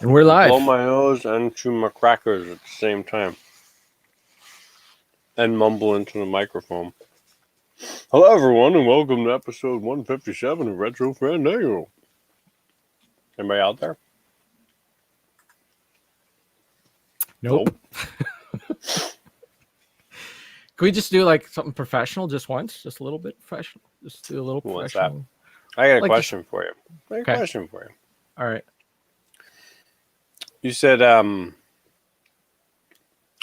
And we're Blow live. my nose and chew my crackers at the same time. And mumble into the microphone. Hello, everyone, and welcome to episode 157 of Retro Fandango. Anybody out there? Nope. Can we just do like something professional just once? Just a little bit professional? Just do a little Who wants that? professional. I got a Like question for you. Okay. All right. You said,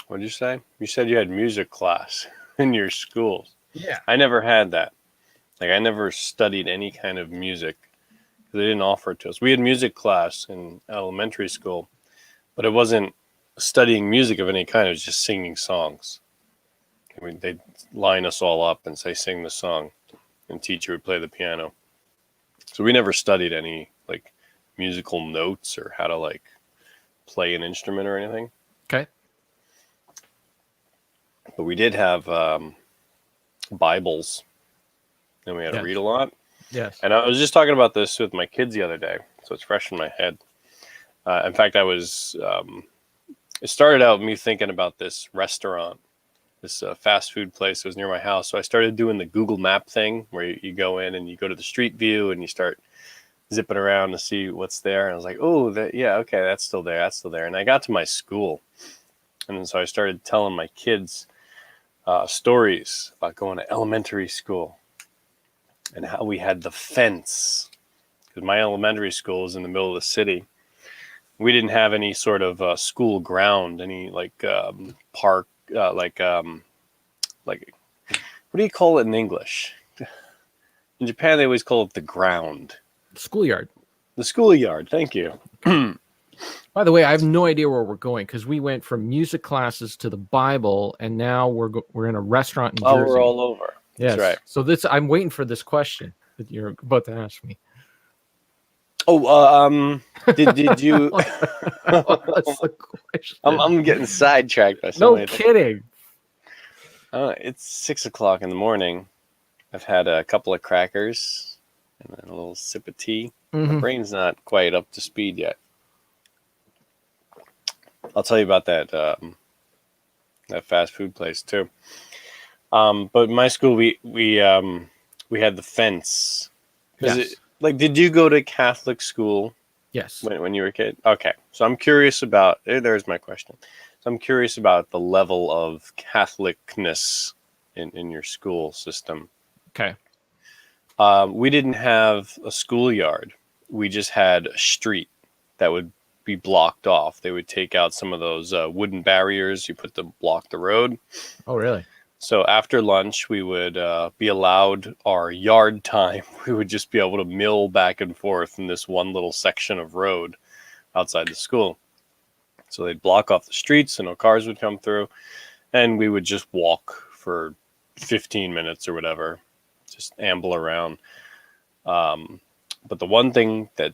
what did you say? You said you had music class in your schools. Yeah. I never had that. Like, I never studied any kind of music because they didn't offer it to us. We had music class in elementary school, but it wasn't studying music of any kind. It was just singing songs. I mean, they'd line us all up and say, sing the song, and teacher would play the piano. So we never studied any like musical notes or how to like play an instrument or anything. Okay. But we did have Bibles, and we had to read a lot. Yes. And I was just talking about this with my kids the other day, so it's fresh in my head. In fact, it started out with me thinking about this restaurant, this fast food place that was near my house. So I started doing the Google Map thing where you go in and you go to the street view and you start zipping around to see what's there. And I was like, oh, yeah, okay, that's still there. That's still there. And I got to my school. And so I started telling my kids stories about going to elementary school and how we had the fence. Because my elementary school was in the middle of the city. We didn't have any sort of school ground, any like park, like what do you call it in English? In Japan, they always call it the ground. Schoolyard. The schoolyard. Thank you. By the way, I have no idea where we're going because we went from music classes to the Bible, and now we're in a restaurant in Jersey. Oh, we're all over. Yes. That's right. So I'm waiting for this question that you're about to ask me. Oh, did you? What's the question? I'm getting sidetracked by No something. kidding. It's 6 o'clock in the morning. I've had a couple of crackers and then a little sip of tea. My brain's not quite up to speed yet. I'll tell you about that fast food place too. But in my school, we had the fence. Yes. Did you go to Catholic school? Yes. When you were a kid? Okay. So I'm curious about, there's my question. So I'm curious about the level of Catholicness in your school system. Okay. We didn't have a schoolyard. We just had a street that would be blocked off. They would take out some of those wooden barriers you put to block the road. Oh, really? So after lunch, we would be allowed our yard time. We would just be able to mill back and forth in this one little section of road outside the school. So they'd block off the streets and no cars would come through. And we would just walk for 15 minutes or whatever, just amble around. But the one thing that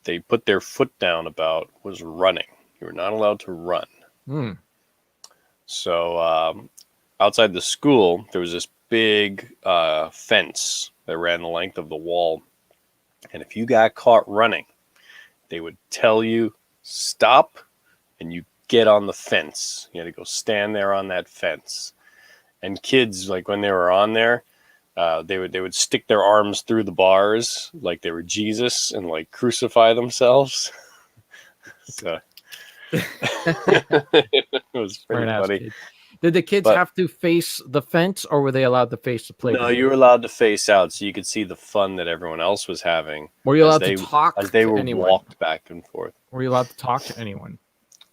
they put their foot down about was running. You were not allowed to run. So outside the school, there was this big fence that ran the length of the wall. And if you got caught running, they would tell you, stop, and you get on the fence. You had to go stand there on that fence. And kids, like when they were on there, they would stick their arms through the bars like they were Jesus and like crucify themselves. So it was pretty funny. Kid. Did the kids have to face the fence, or were they allowed to face the playground? No, you were allowed to face out, so you could see the fun that everyone else was having. Were you allowed to talk as they to were anyone? Walked back and forth? Were you allowed to talk to anyone?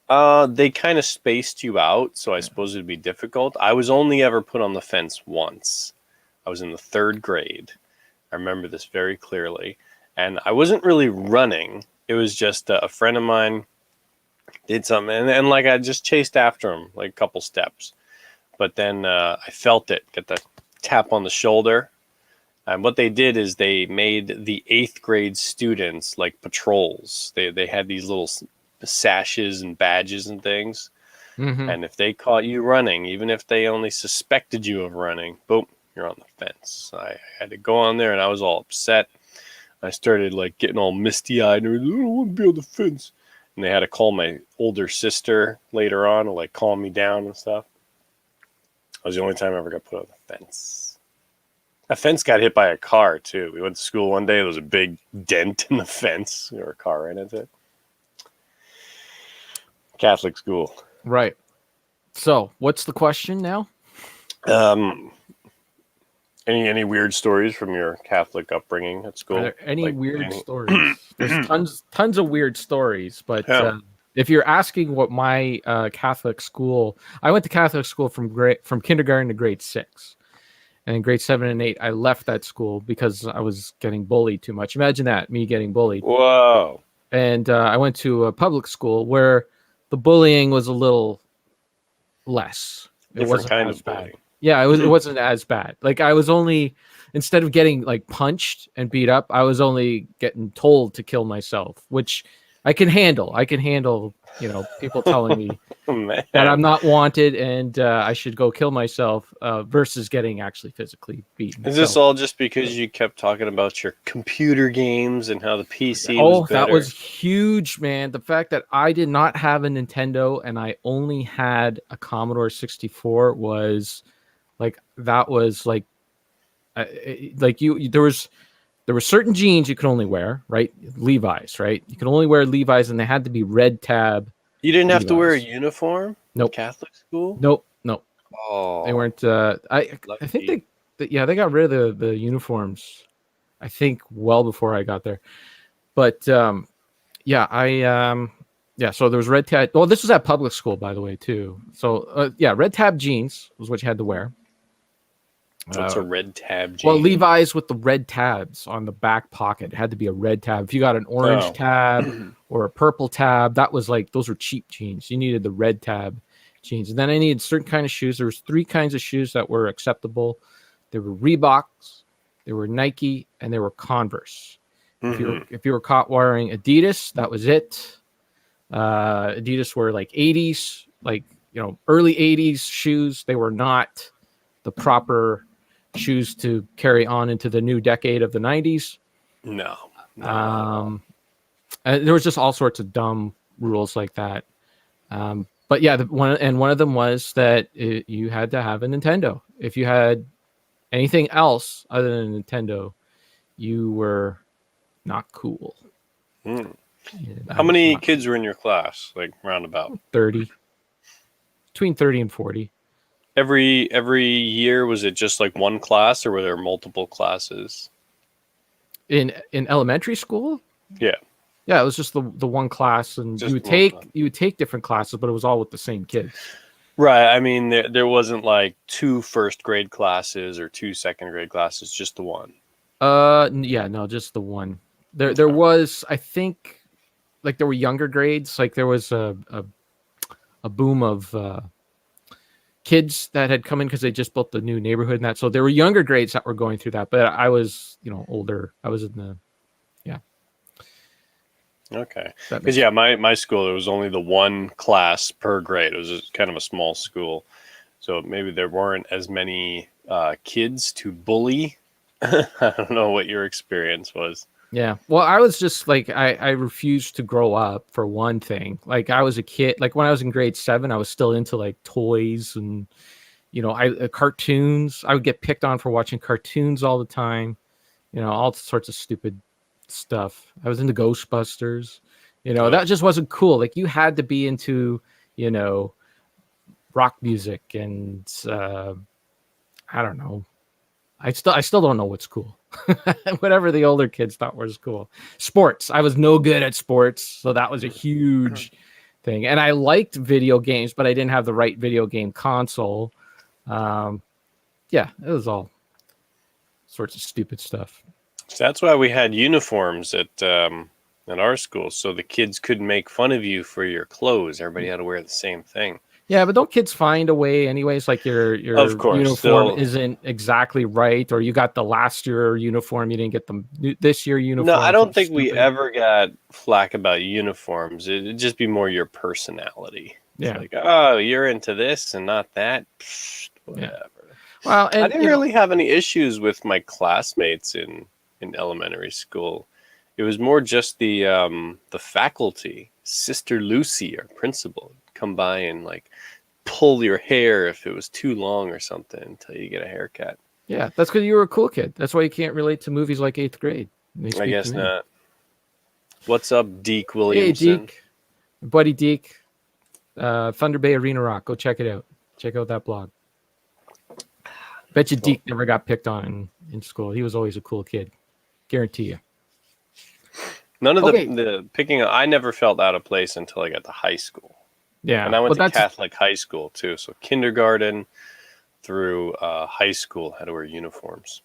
They kind of spaced you out, so I suppose it'd be difficult. I was only ever put on the fence once. I was in the 3rd grade. I remember this very clearly. And I wasn't really running. It was just a friend of mine did something. And like I just chased after him, like a couple steps. But then I felt it, get the tap on the shoulder. And what they did is they made the 8th grade students like patrols. They had these little sashes and badges and things. And if they caught you running, even if they only suspected you of running, boom, you're on the fence. I had to go on there and I was all upset. I started like getting all misty eyed and I don't want to be on the fence. and they had to call my older sister later on to like calm me down and stuff. That was the only time I ever got put on the fence. A fence got hit by a car too. We went to school one day. There was a big dent in the fence, or a car ran into it. Catholic school. Right. So, what's the question now? Any weird stories from your Catholic upbringing at school? Are there any Like, weird stories? There's tons of weird stories, but Yeah. if you're asking what my Catholic school, I went to Catholic school from kindergarten to grade 6. And in grade 7 and 8, I left that school because I was getting bullied too much. Imagine that, me getting bullied. Whoa. And I went to a public school where the bullying was a little less. It Different wasn't kind as of bad. bullying. Yeah, it wasn't as bad. Like I was only, instead of getting like punched and beat up, I was only getting told to kill myself, which I can handle. I can handle, people telling me Man. that I'm not wanted and I should go kill myself versus getting actually physically beaten. Is this So- all just because you kept talking about your computer games and how the PC Oh, was better? that was huge, man. The fact that I did not have a Nintendo and I only had a Commodore 64 was like, that was like there were certain jeans you could only wear, right? Levi's, right? You could only wear Levi's and they had to be red tab. You didn't have to wear a Levi's. uniform? Nope. Catholic school? Nope. Oh. They weren't. I think they got rid of the uniforms. I think well before I got there. But So there was red tab. Well, this was at public school, by the way, too. So red tab jeans was what you had to wear. What's a red tab jean? Well, Levi's with the red tabs on the back pocket. It had to be a red tab. If you got an orange tab or a purple tab, that was like, those were cheap jeans. You needed the red tab jeans. And then I needed certain kind of shoes. There was 3 kinds of shoes that were acceptable. There were Reeboks, there were Nike, and there were Converse. If you were caught wearing Adidas, that was it. Adidas were like 80s, early 80s shoes. They were not the proper shoes to carry on into the new decade of the 90s. No. And there was just all sorts of dumb rules like that. But yeah, one of them was that you had to have a Nintendo. If you had anything else other than a Nintendo, you were not cool. Yeah, How many kids were in your class? Like roundabout 30, between 30 and 40. Every year, was it just like one class, or were there multiple classes? In elementary school? Yeah. Yeah, it was just the one class, and Just you one class. would take different classes, but it was all with the same kids. Right. I mean, there wasn't like 2 first grade classes or 2 second grade classes, just the one. No, just the one. There was, I think, like there were younger grades. Like there was a boom of kids that had come in because they just built the new neighborhood and that. So there were younger grades that were going through that. But I was, older. I was in the Okay. Because my school, there was only the one class per grade. It was kind of a small school, so maybe there weren't as many kids to bully. I don't know what your experience was. Yeah. Well, I was just like, I refused to grow up, for one thing. Like I was a kid, like when I was in grade 7, I was still into like toys and, cartoons. I would get picked on for watching cartoons all the time, all sorts of stupid stuff. I was into Ghostbusters, that just wasn't cool. Like you had to be into, rock music and, I don't know. I still don't know what's cool. Whatever the older kids thought was cool. Sports. I was no good at sports, so that was a huge thing. And I liked video games, but I didn't have the right video game console. It was all sorts of stupid stuff. So that's why we had uniforms at our school, so the kids couldn't make fun of you for your clothes. Everybody had to wear the same thing. Yeah, but don't kids find a way anyways? Like your Of course, uniform isn't exactly right, or you got the last year uniform, you didn't get this year uniform. No, I don't think we ever got flack about uniforms. It'd just be more your personality. It's like, oh, you're into this and not that. Pfft, whatever. Yeah. Well, and, I didn't really have any issues with my classmates in elementary school. It was more just the faculty. Sister Lucy, our principal, would come by and like pull your hair if it was too long or something until you get a haircut. Yeah, that's because you were a cool kid. That's why you can't relate to movies like 8th grade. I guess not. What's up, Deke Hey, Williamson? Deke. Buddy Deke. Thunder Bay Arena Rock. Go check it out. Check out that blog. Bet you Deke never got picked on in school. He was always a cool kid. Guarantee you. None of the picking. I never felt out of place until I got to high school. Yeah, and I went to Catholic high school too. So kindergarten through high school had to wear uniforms.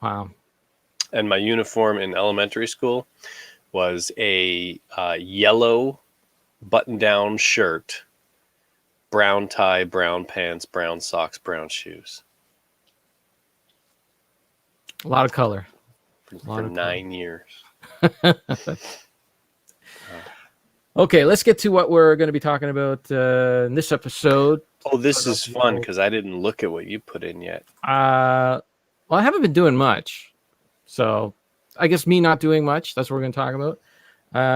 Wow. And my uniform in elementary school was a yellow button-down shirt, brown tie, brown pants, brown socks, brown shoes. A lot of color. For 9 years. Okay, let's get to what we're going to be talking about in this episode. Oh, this is fun because I didn't look at what you put in yet. Well, I haven't been doing much. So I guess me not doing much, that's what we're going to talk about.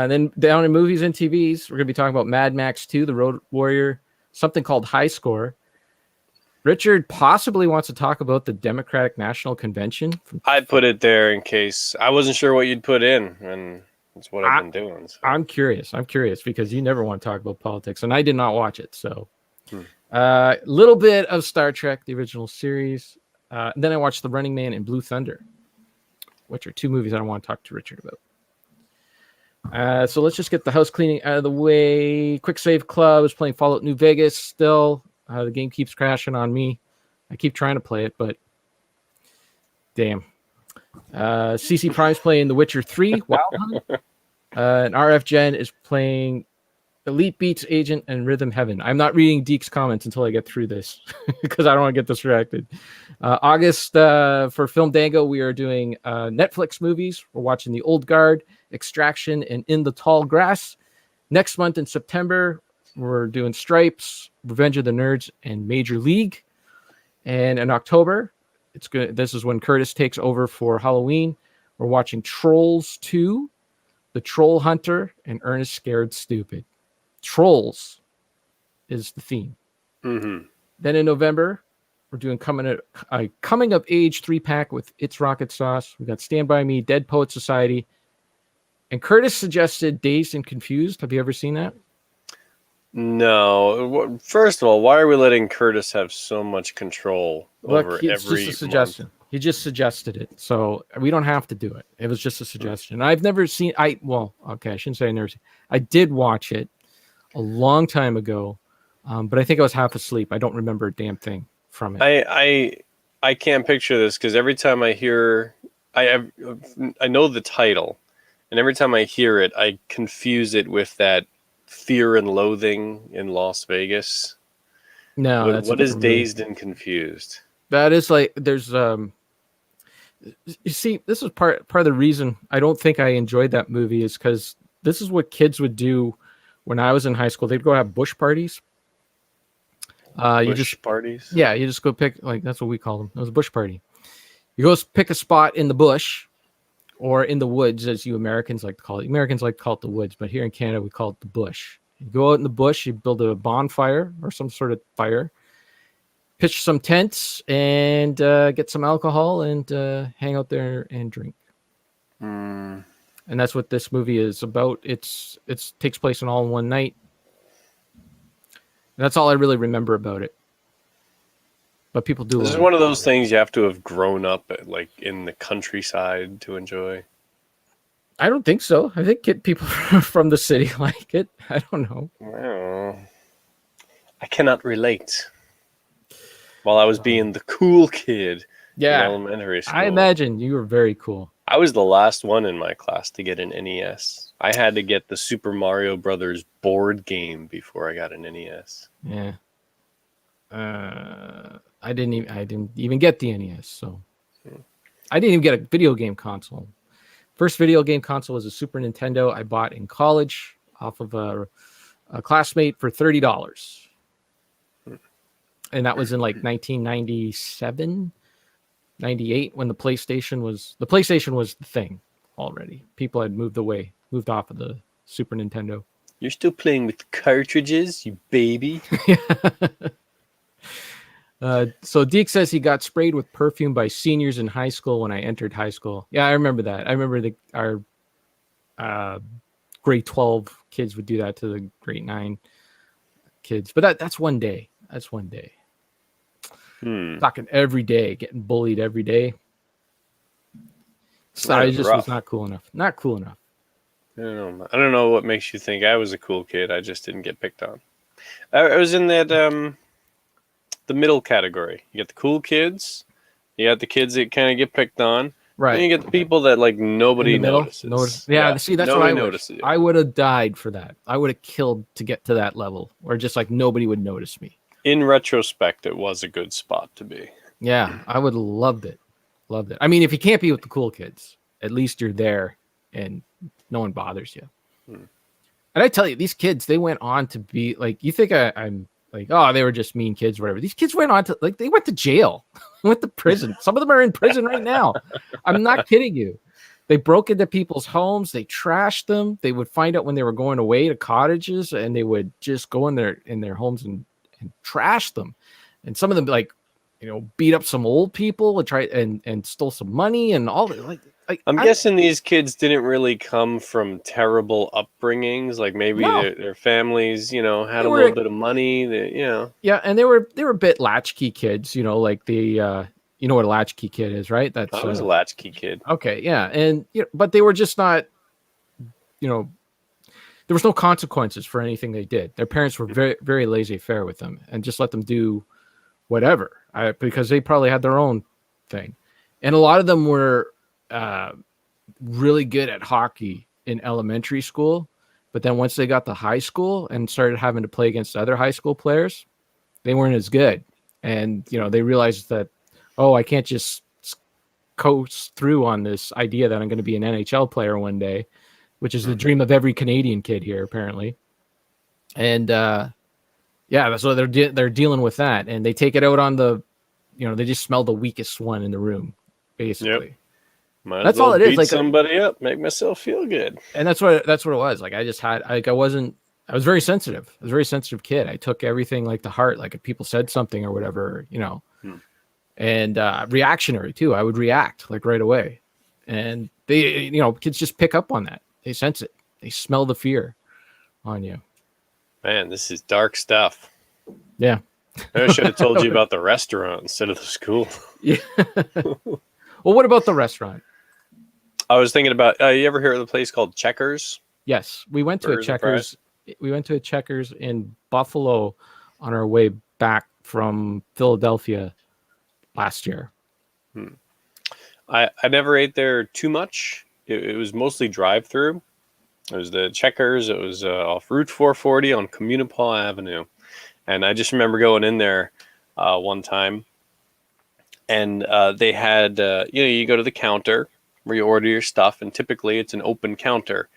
Then down in movies and TVs, we're going to be talking about Mad Max 2, The Road Warrior, something called High Score. Richard possibly wants to talk about the Democratic National Convention. I put it there in case. I wasn't sure what you'd put in, and that's what I've been doing. So. I'm curious because you never want to talk about politics, and I did not watch it. So a little bit of Star Trek, the original series. Then I watched The Running Man and Blue Thunder, which are two movies I want to talk to Richard about. So let's just get the house cleaning out of the way. Quick Save Club is playing Fallout New Vegas still. The game keeps crashing on me. I keep trying to play it, but damn. CC Prime's playing The Witcher 3, Wild Hunt. And RF Gen is playing Elite Beats Agent and Rhythm Heaven. I'm not reading Deke's comments until I get through this because I don't want to get distracted. August for Fandango, we are doing Netflix movies. We're watching The Old Guard, Extraction, and In the Tall Grass. Next month in September, we're doing Stripes, Revenge of the Nerds, and Major League. And in October, it's good. This is when Curtis takes over for Halloween. We're watching Trolls 2, The Troll Hunter, and Ernest Scared Stupid. Trolls is the theme. Mm-hmm. Then in November, we're doing coming of age 3-pack with It's Rocket Sauce. We got Stand By Me, Dead Poet Society, and Curtis suggested Dazed and Confused. Have you ever seen that? No. First of all, why are we letting Curtis have so much control over every just a suggestion. Month? He just suggested it, so we don't have to do it. It was just a suggestion. I've never seen. I shouldn't say I never seen. I did watch it a long time ago, but I think I was half asleep. I don't remember a damn thing from it. I can't picture this because every time I hear, I know the title, and every time I hear it, I confuse it with that Fear and Loathing in Las Vegas. No, what is Dazed and Confused? That is like there's you see, this is part of the reason I don't think I enjoyed that movie is because this is what kids would do when I was in high school. They'd go have bush parties. Parties? Yeah, you just go pick, like, that's what we call them. It was a bush party. You go pick a spot in the bush or in the woods, as you Americans like to call it. Americans like to call it the woods, but here in Canada, we call it the bush. You go out in the bush, you build a bonfire or some sort of fire, pitch some tents, and get some alcohol and hang out there and drink. And that's what this movie is about. It takes place in all in one night. That's all I really remember about it. But people do. This is one of those things you have to have grown up at, like in the countryside to enjoy. I don't think so. I think people from the city like it. I don't know. Well, I cannot relate. While I was being the cool kid in elementary school. I imagine you were very cool. I was the last one in my class to get an NES. I had to get the Super Mario Brothers board game before I got an NES. Yeah. I didn't even get the NES, so I didn't even get a video game console. First video game console was a Super Nintendo I bought in college off of a classmate for $30. And that was in like 1997, 98, when the PlayStation was the thing already. People had moved off of the Super Nintendo. You're still playing with cartridges, you baby. So Deke says he got sprayed with perfume by seniors in high school when I entered high school. Yeah, I remember that. I remember our grade 12 kids would do that to the grade 9 kids. But that's one day. That's one day. Talking every day, getting bullied every day. So I just was not cool enough. Not cool enough. I don't know what makes you think I was a cool kid. I just didn't get picked on. I was in that the middle category. You get the cool kids. You got the kids that kind of get picked on. Right. And you get the people that like nobody notices. Yeah, see, that's what I noticed. I would have died for that. I would have killed to get to that level where just like nobody would notice me. In retrospect, it was a good spot to be. Yeah, I would have loved it. Loved it. I mean, if you can't be with the cool kids, at least you're there and no one bothers you. And I tell you, these kids, they went on to be like, you think I'm like, oh, they were just mean kids, whatever. These kids went on to like, they went to jail, went to prison. Some of them are in prison right now. I'm not kidding you. They broke into people's homes. They trashed them. They would find out when they were going away to cottages, and they would just go in their homes and trash them. And some of them like, beat up some old people and try and stole some money and all that. Like I'm guessing these kids didn't really come from terrible upbringings. Like maybe their families, had a little bit of money. Yeah, and they were a bit latchkey kids. Like the you know what a latchkey kid is, right? I was a latchkey kid. Okay, yeah, and but they were just not. There was no consequences for anything they did. Their parents were very, very laissez-faire with them and just let them do whatever, because they probably had their own thing. And a lot of them were really good at hockey in elementary school, but then once they got to high school and started having to play against other high school players, they weren't as good. And, they realized that, I can't just coast through on this idea that I'm going to be an NHL player one day, which is the dream of every Canadian kid here, apparently. And that's what they're dealing with that, and they take it out on the, they just smell the weakest one in the room, basically. Yep. That's all it is. Like somebody up, make myself feel good. And that's what it was. Like I just had I was very sensitive. I was a very sensitive kid. I took everything like to heart. Like if people said something or whatever, and reactionary too. I would react like right away, and they, kids just pick up on that. They sense it. They smell the fear on you. Man, this is dark stuff. Yeah. I should have told you about the restaurant instead of the school. Yeah. Well, what about the restaurant? I was thinking about, you ever hear of the place called Checkers? Yes. We went to a Checkers. We went to a Checkers in Buffalo on our way back from Philadelphia last year. I never ate there too much. It was mostly drive-through. It was the Checkers. It was off Route 440 on Communipaw Avenue. And I just remember going in there one time. And they had, you go to the counter where you order your stuff. And typically it's an open counter.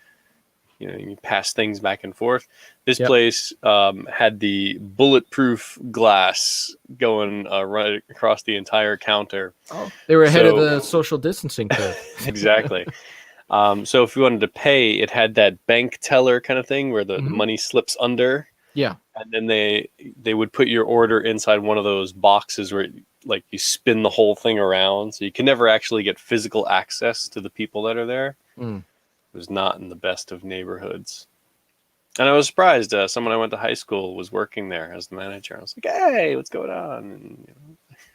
You pass things back and forth. This place had the bulletproof glass going right across the entire counter. Oh, they were ahead of the social distancing curve. Exactly. So if you wanted to pay, it had that bank teller kind of thing where the money slips under. Yeah. And then they would put your order inside one of those boxes where like you spin the whole thing around. So you can never actually get physical access to the people that are there. It was not in the best of neighborhoods. And I was surprised. Someone I went to high school was working there as the manager. I was like, hey, what's going on? And,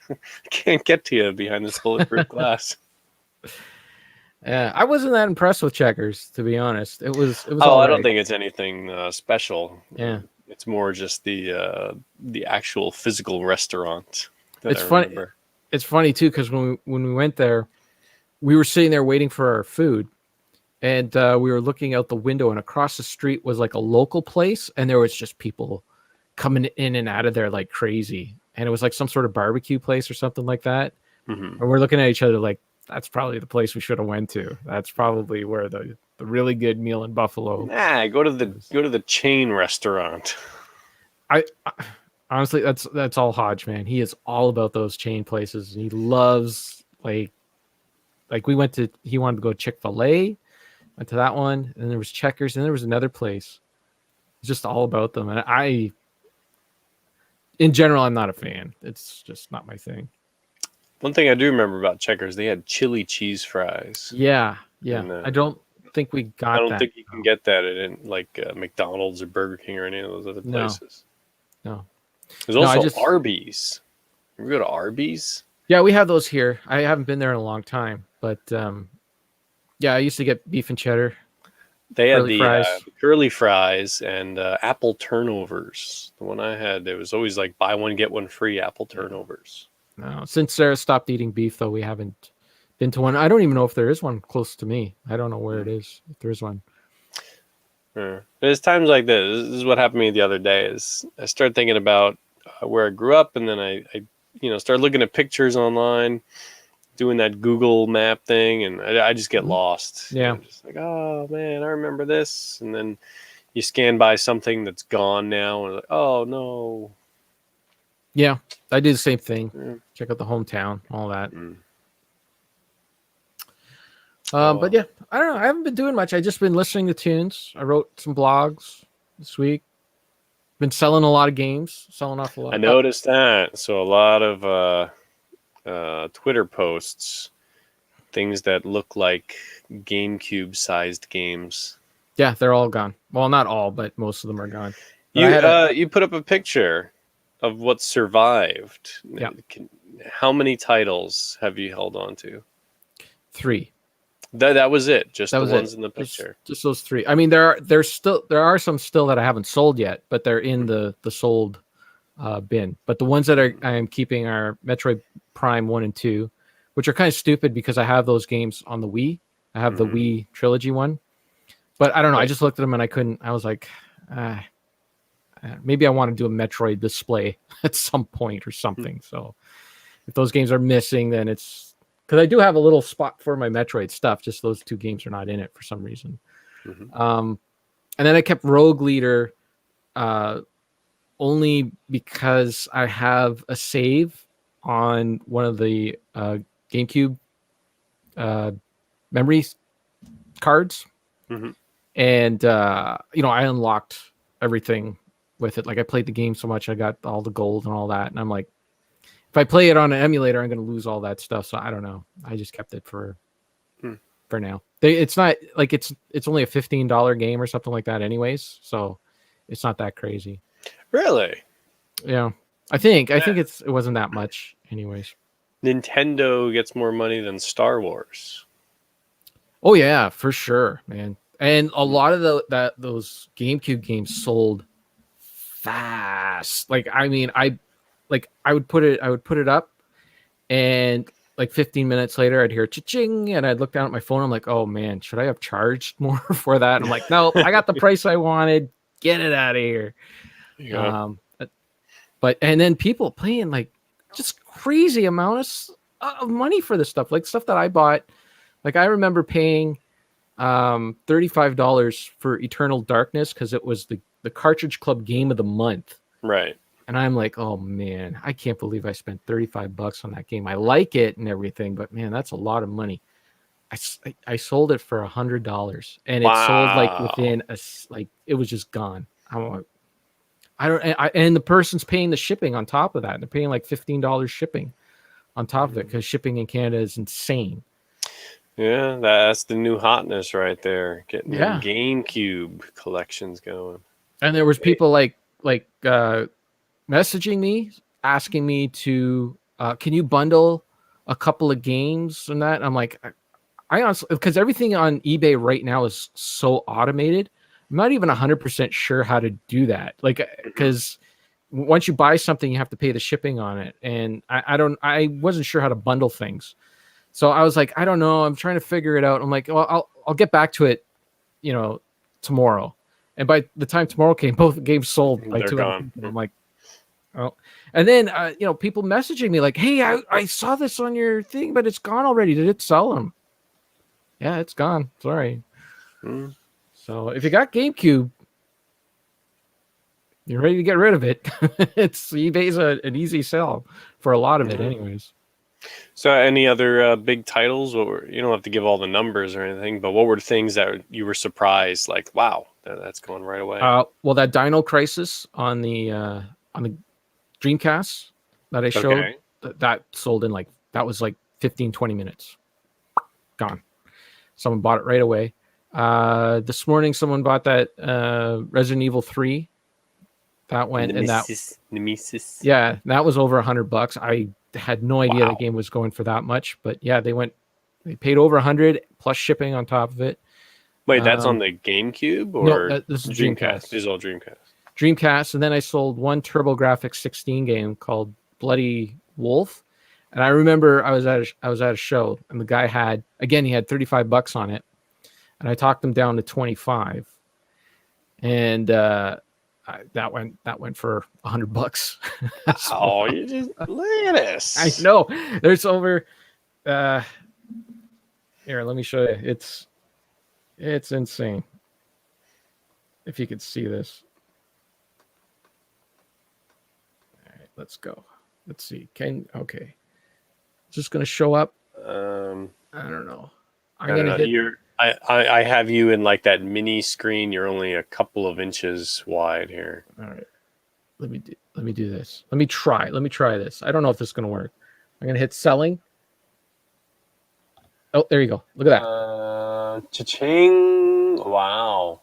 I can't get to you behind this bulletproof glass. I wasn't that impressed with Checkers, to be honest. It was. I don't think it's anything special. Yeah, it's more just the actual physical restaurant. It's funny. It's funny too because when we went there, we were sitting there waiting for our food, and we were looking out the window, and across the street was like a local place, and there was just people coming in and out of there like crazy, and it was like some sort of barbecue place or something like that. And we're looking at each other like, that's probably the place we should have went to. That's probably where the really good meal in Buffalo. Nah, go to the chain restaurant. I honestly, that's all Hodge, man. He is all about those chain places. He loves like he wanted to go Chick-fil-A. Went to that one, and there was Checkers, and there was another place. It's just all about them, and in general, I'm not a fan. It's just not my thing. One thing I do remember about Checkers, they had chili cheese fries. Yeah. And, I don't think we got I don't that. think you can get that at like McDonald's or Burger King or any of those other places. No. There's also Arby's. You go to Arby's? Yeah, we have those here. I haven't been there in a long time, but yeah, I used to get beef and cheddar. They had the curly fries and apple turnovers. The one I had, it was always like buy one get one free apple turnovers. No, since Sarah stopped eating beef, though, we haven't been to one. I don't even know if there is one close to me. I don't know where it is, if there is one. There's times like this. This is what happened to me the other day. Is I started thinking about where I grew up, and then I started looking at pictures online, doing that Google map thing, and I just get lost. Yeah. I'm just like, oh man, I remember this, and then you scan by something that's gone now, and like, oh no. Yeah, I do the same thing. Yeah. Check out the hometown, all that. But yeah, I don't know. I haven't been doing much. I just been listening to tunes. I wrote some blogs this week. Been selling a lot of games, selling off a lot. I noticed that. So a lot of Twitter posts, things that look like GameCube-sized games. Yeah, they're all gone. Well, not all, but most of them are gone. You put up a picture of what survived. Yeah. How many titles have you held on to? 3. That was it. Just the ones in the picture. Just those 3. I mean, there are some still that I haven't sold yet, but they're in the sold bin. But the ones that I am keeping are Metroid Prime 1 and 2, which are kind of stupid because I have those games on the Wii. I have the Wii trilogy one, but I don't know. I just looked at them and I couldn't. I was like, maybe I want to do a Metroid display at some point or something. So if those games are missing, then it's because I do have a little spot for my Metroid stuff. Just those 2 games are not in it for some reason. And then I kept Rogue Leader only because I have a save on one of the GameCube memory cards. And, I unlocked everything with it. Like I played the game so much, I got all the gold and all that. And I'm like, if I play it on an emulator, I'm going to lose all that stuff. So I don't know. I just kept it for now. It's not like it's only a $15 game or something like that anyways. So it's not that crazy. Really? Yeah. I think it wasn't that much anyways. Nintendo gets more money than Star Wars. Oh yeah, for sure, man. And a lot of those GameCube games sold fast. Like, I mean, I would put it up, and like 15 minutes later, I'd hear cha-ching, and I'd look down at my phone. I'm like, oh man, should I have charged more for that? And I'm like, no, I got the price I wanted. Get it out of here. Yeah. And then people paying like just crazy amounts of money for this stuff, like stuff that I bought. Like I remember paying $35 for Eternal Darkness because it was the Cartridge Club Game of the Month. Right. And I'm like, oh man, I can't believe I spent $35 on that game. I like it and everything, but man, that's a lot of money. I sold it for $100, and it sold like within it was just gone. And the person's paying the shipping on top of that. They're paying like $15 shipping on top of it because shipping in Canada is insane. Yeah, that's the new hotness right there. Getting the GameCube collections going. And there was people like messaging me, asking me to, can you bundle a couple of games and that? And I'm like, I honestly, because everything on eBay right now is so automated. I'm not even 100% sure how to do that. Like, because once you buy something, you have to pay the shipping on it. And I wasn't sure how to bundle things. So I was like, I don't know. I'm trying to figure it out. I'm like, well, I'll get back to it, tomorrow. And by the time tomorrow came, both games sold. Like they're gone. I'm like, oh. And then, people messaging me like, hey, I saw this on your thing, but it's gone already. Did it sell them? Yeah, it's gone. Sorry. So if you got GameCube, you're ready to get rid of it. It's eBay's an easy sell for a lot of it anyways. So, any other big titles? You don't have to give all the numbers or anything, but what were things that you were surprised, like, wow, that's going right away? Well, that Dino Crisis on the Dreamcast that I showed, Okay. that sold in like, that was like 15, 20 minutes. Gone. Someone bought it right away. This morning, someone bought that Resident Evil 3. That went Nemesis. yeah, that was over $100. I had no idea Wow. that game was going for that much, but yeah, they paid over 100 plus shipping on top of it. Wait, that's on the GameCube or no, this is Dreamcast. This is all Dreamcast. Dreamcast, and then I sold one TurboGrafx 16 game called Bloody Wolf. And I remember I was at a show, and the guy had $35 on it, and I talked him down to 25, and that went for $100. Oh, you just look at this. I know. There's over. Here, let me show you. It's insane. If you could see this. All right, let's go. Let's see. Okay. Just gonna show up. I don't know. I don't know. I have you in like that mini screen. You're only a couple of inches wide here. All right. Let me do this. Let me try this. I don't know if this is gonna work. I'm gonna hit selling. Oh, there you go. Look at that. Cha-ching. Wow.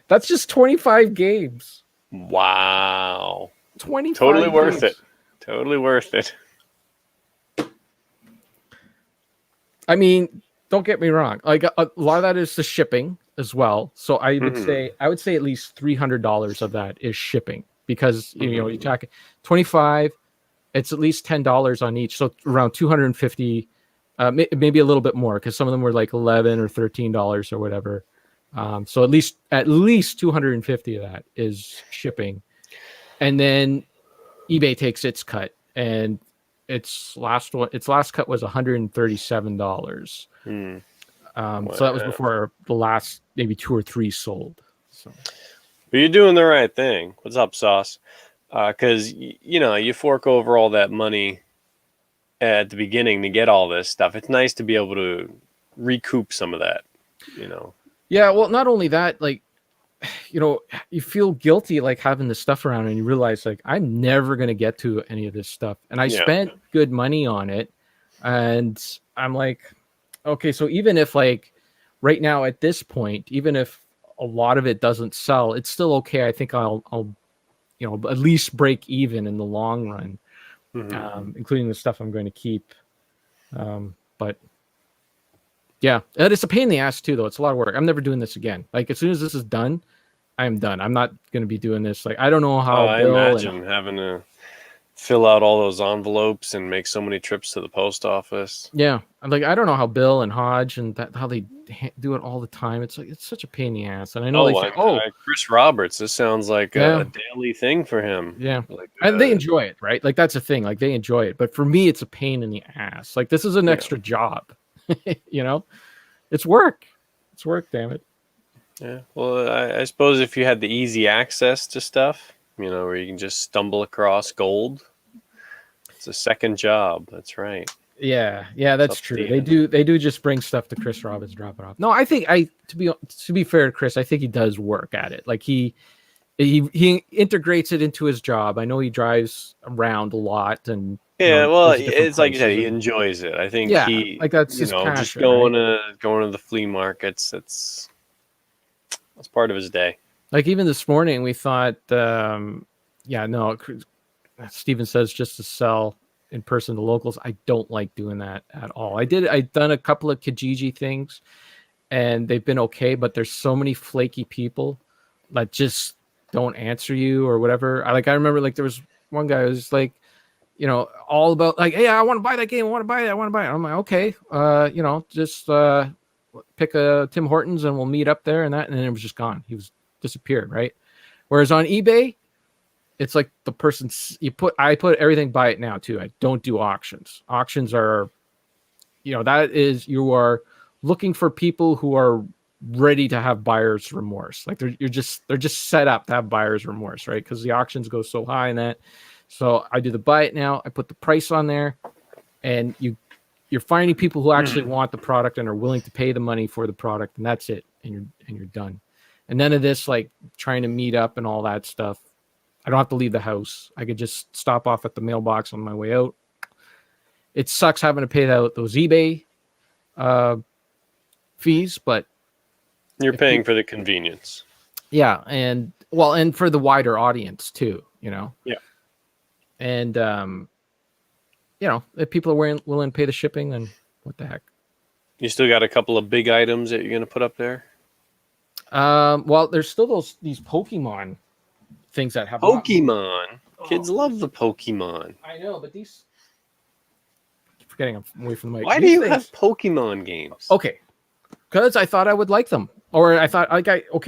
That's just 25 games. Wow. 25 Totally games. worth it. Totally worth it. I mean, don't get me wrong. Like a lot of that is the shipping as well. So I would say at least $300 of that is shipping, because you know, you talk 25, it's at least $10 on each. So around 250, maybe a little bit more, because some of them were like $11 or $13 or whatever. So at least 250 of that is shipping, and then eBay takes its cut, and its last cut was $137. So that was before the last maybe 2 or 3 sold. So, but you're doing the right thing. What's up, Sauce? Because you know, you fork over all that money at the beginning to get all this stuff. It's nice to be able to recoup some of that. You know. Yeah. Well, not only that, like, you know, you feel guilty like having this stuff around, and you realize like, I'm never going to get to any of this stuff. And I spent good money on it. And I'm like, okay, so even if like right now at this point, even if a lot of it doesn't sell, it's still okay. I think I'll you know, at least break even in the long run, including the stuff I'm going to keep. But yeah, and it's a pain in the ass too, though. It's a lot of work. I'm never doing this again. Like, as soon as this is done, I am done. I'm not going to be doing this. Like, I don't know how. I imagine having to fill out all those envelopes and make so many trips to the post office. Yeah, like, I don't know how Bill and Hodge and how they do it all the time. It's like, it's such a pain in the ass. And I know Chris Roberts. This sounds like a daily thing for him. Yeah, like, and they enjoy it, right? Like, that's the thing. Like, they enjoy it. But for me, it's a pain in the ass. Like, this is an extra job. You know, it's work. It's work, damn it. Yeah. Well, I suppose if you had the easy access to stuff, you know, where you can just stumble across gold, it's a second job. That's right. Yeah, that's true. They do just bring stuff to Chris Roberts, drop it off. No, I think to be fair to Chris, I think he does work at it. Like, he integrates it into his job. I know he drives around a lot, and well, it's like you said, he enjoys it. I think like, that's his passion, just going to the flea markets. That's part of his day. Like, even this morning, we thought, Steven says just to sell in person to locals. I don't like doing that at all. I've done a couple of Kijiji things, and they've been okay, but there's so many flaky people that just don't answer you or whatever. I remember, like, there was one guy who was like, you know, all about like, hey, I want to buy that game. I want to buy it. I'm like, okay, you know, just pick a Tim Hortons and we'll meet up there, and then it was just gone. He was disappeared, right? Whereas on eBay, it's like the person I put everything buy it now too. I don't do auctions. Auctions are, you know, that is, you are looking for people who are ready to have buyer's remorse. Like, they're just set up to have buyer's remorse, right? Because the auctions go so high in that. So I do the buy it now. I put the price on there, and you're finding people who actually want the product and are willing to pay the money for the product, and that's it, and you're done. And none of this like trying to meet up and all that stuff. I don't have to leave the house. I could just stop off at the mailbox on my way out. It sucks having to pay those eBay fees, but you're paying for the convenience. Yeah, and for the wider audience too, you know. Yeah. And you know, if people are willing to pay the shipping, then what the heck? You still got a couple of big items that you're going to put up there? Well, there's still these Pokemon things that have Pokemon. Kids love the Pokemon. I know, but these. Forgetting I'm away from the mic. Why do you have Pokemon games? Okay, because I thought I would like them, or I thought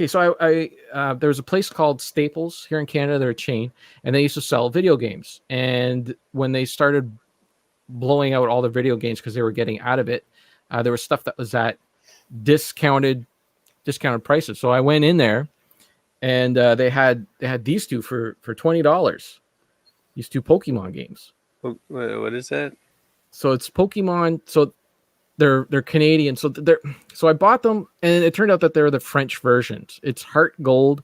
So I there was a place called Staples here in Canada. They're a chain, and they used to sell video games. And when they started blowing out all the video games because they were getting out of it, there was stuff that was at discounted prices. So I went in there, and they had these two for $20. These two Pokemon games. What is that? So it's Pokemon. So they're Canadian. So I bought them, and it turned out that they're the French versions. It's Heart Gold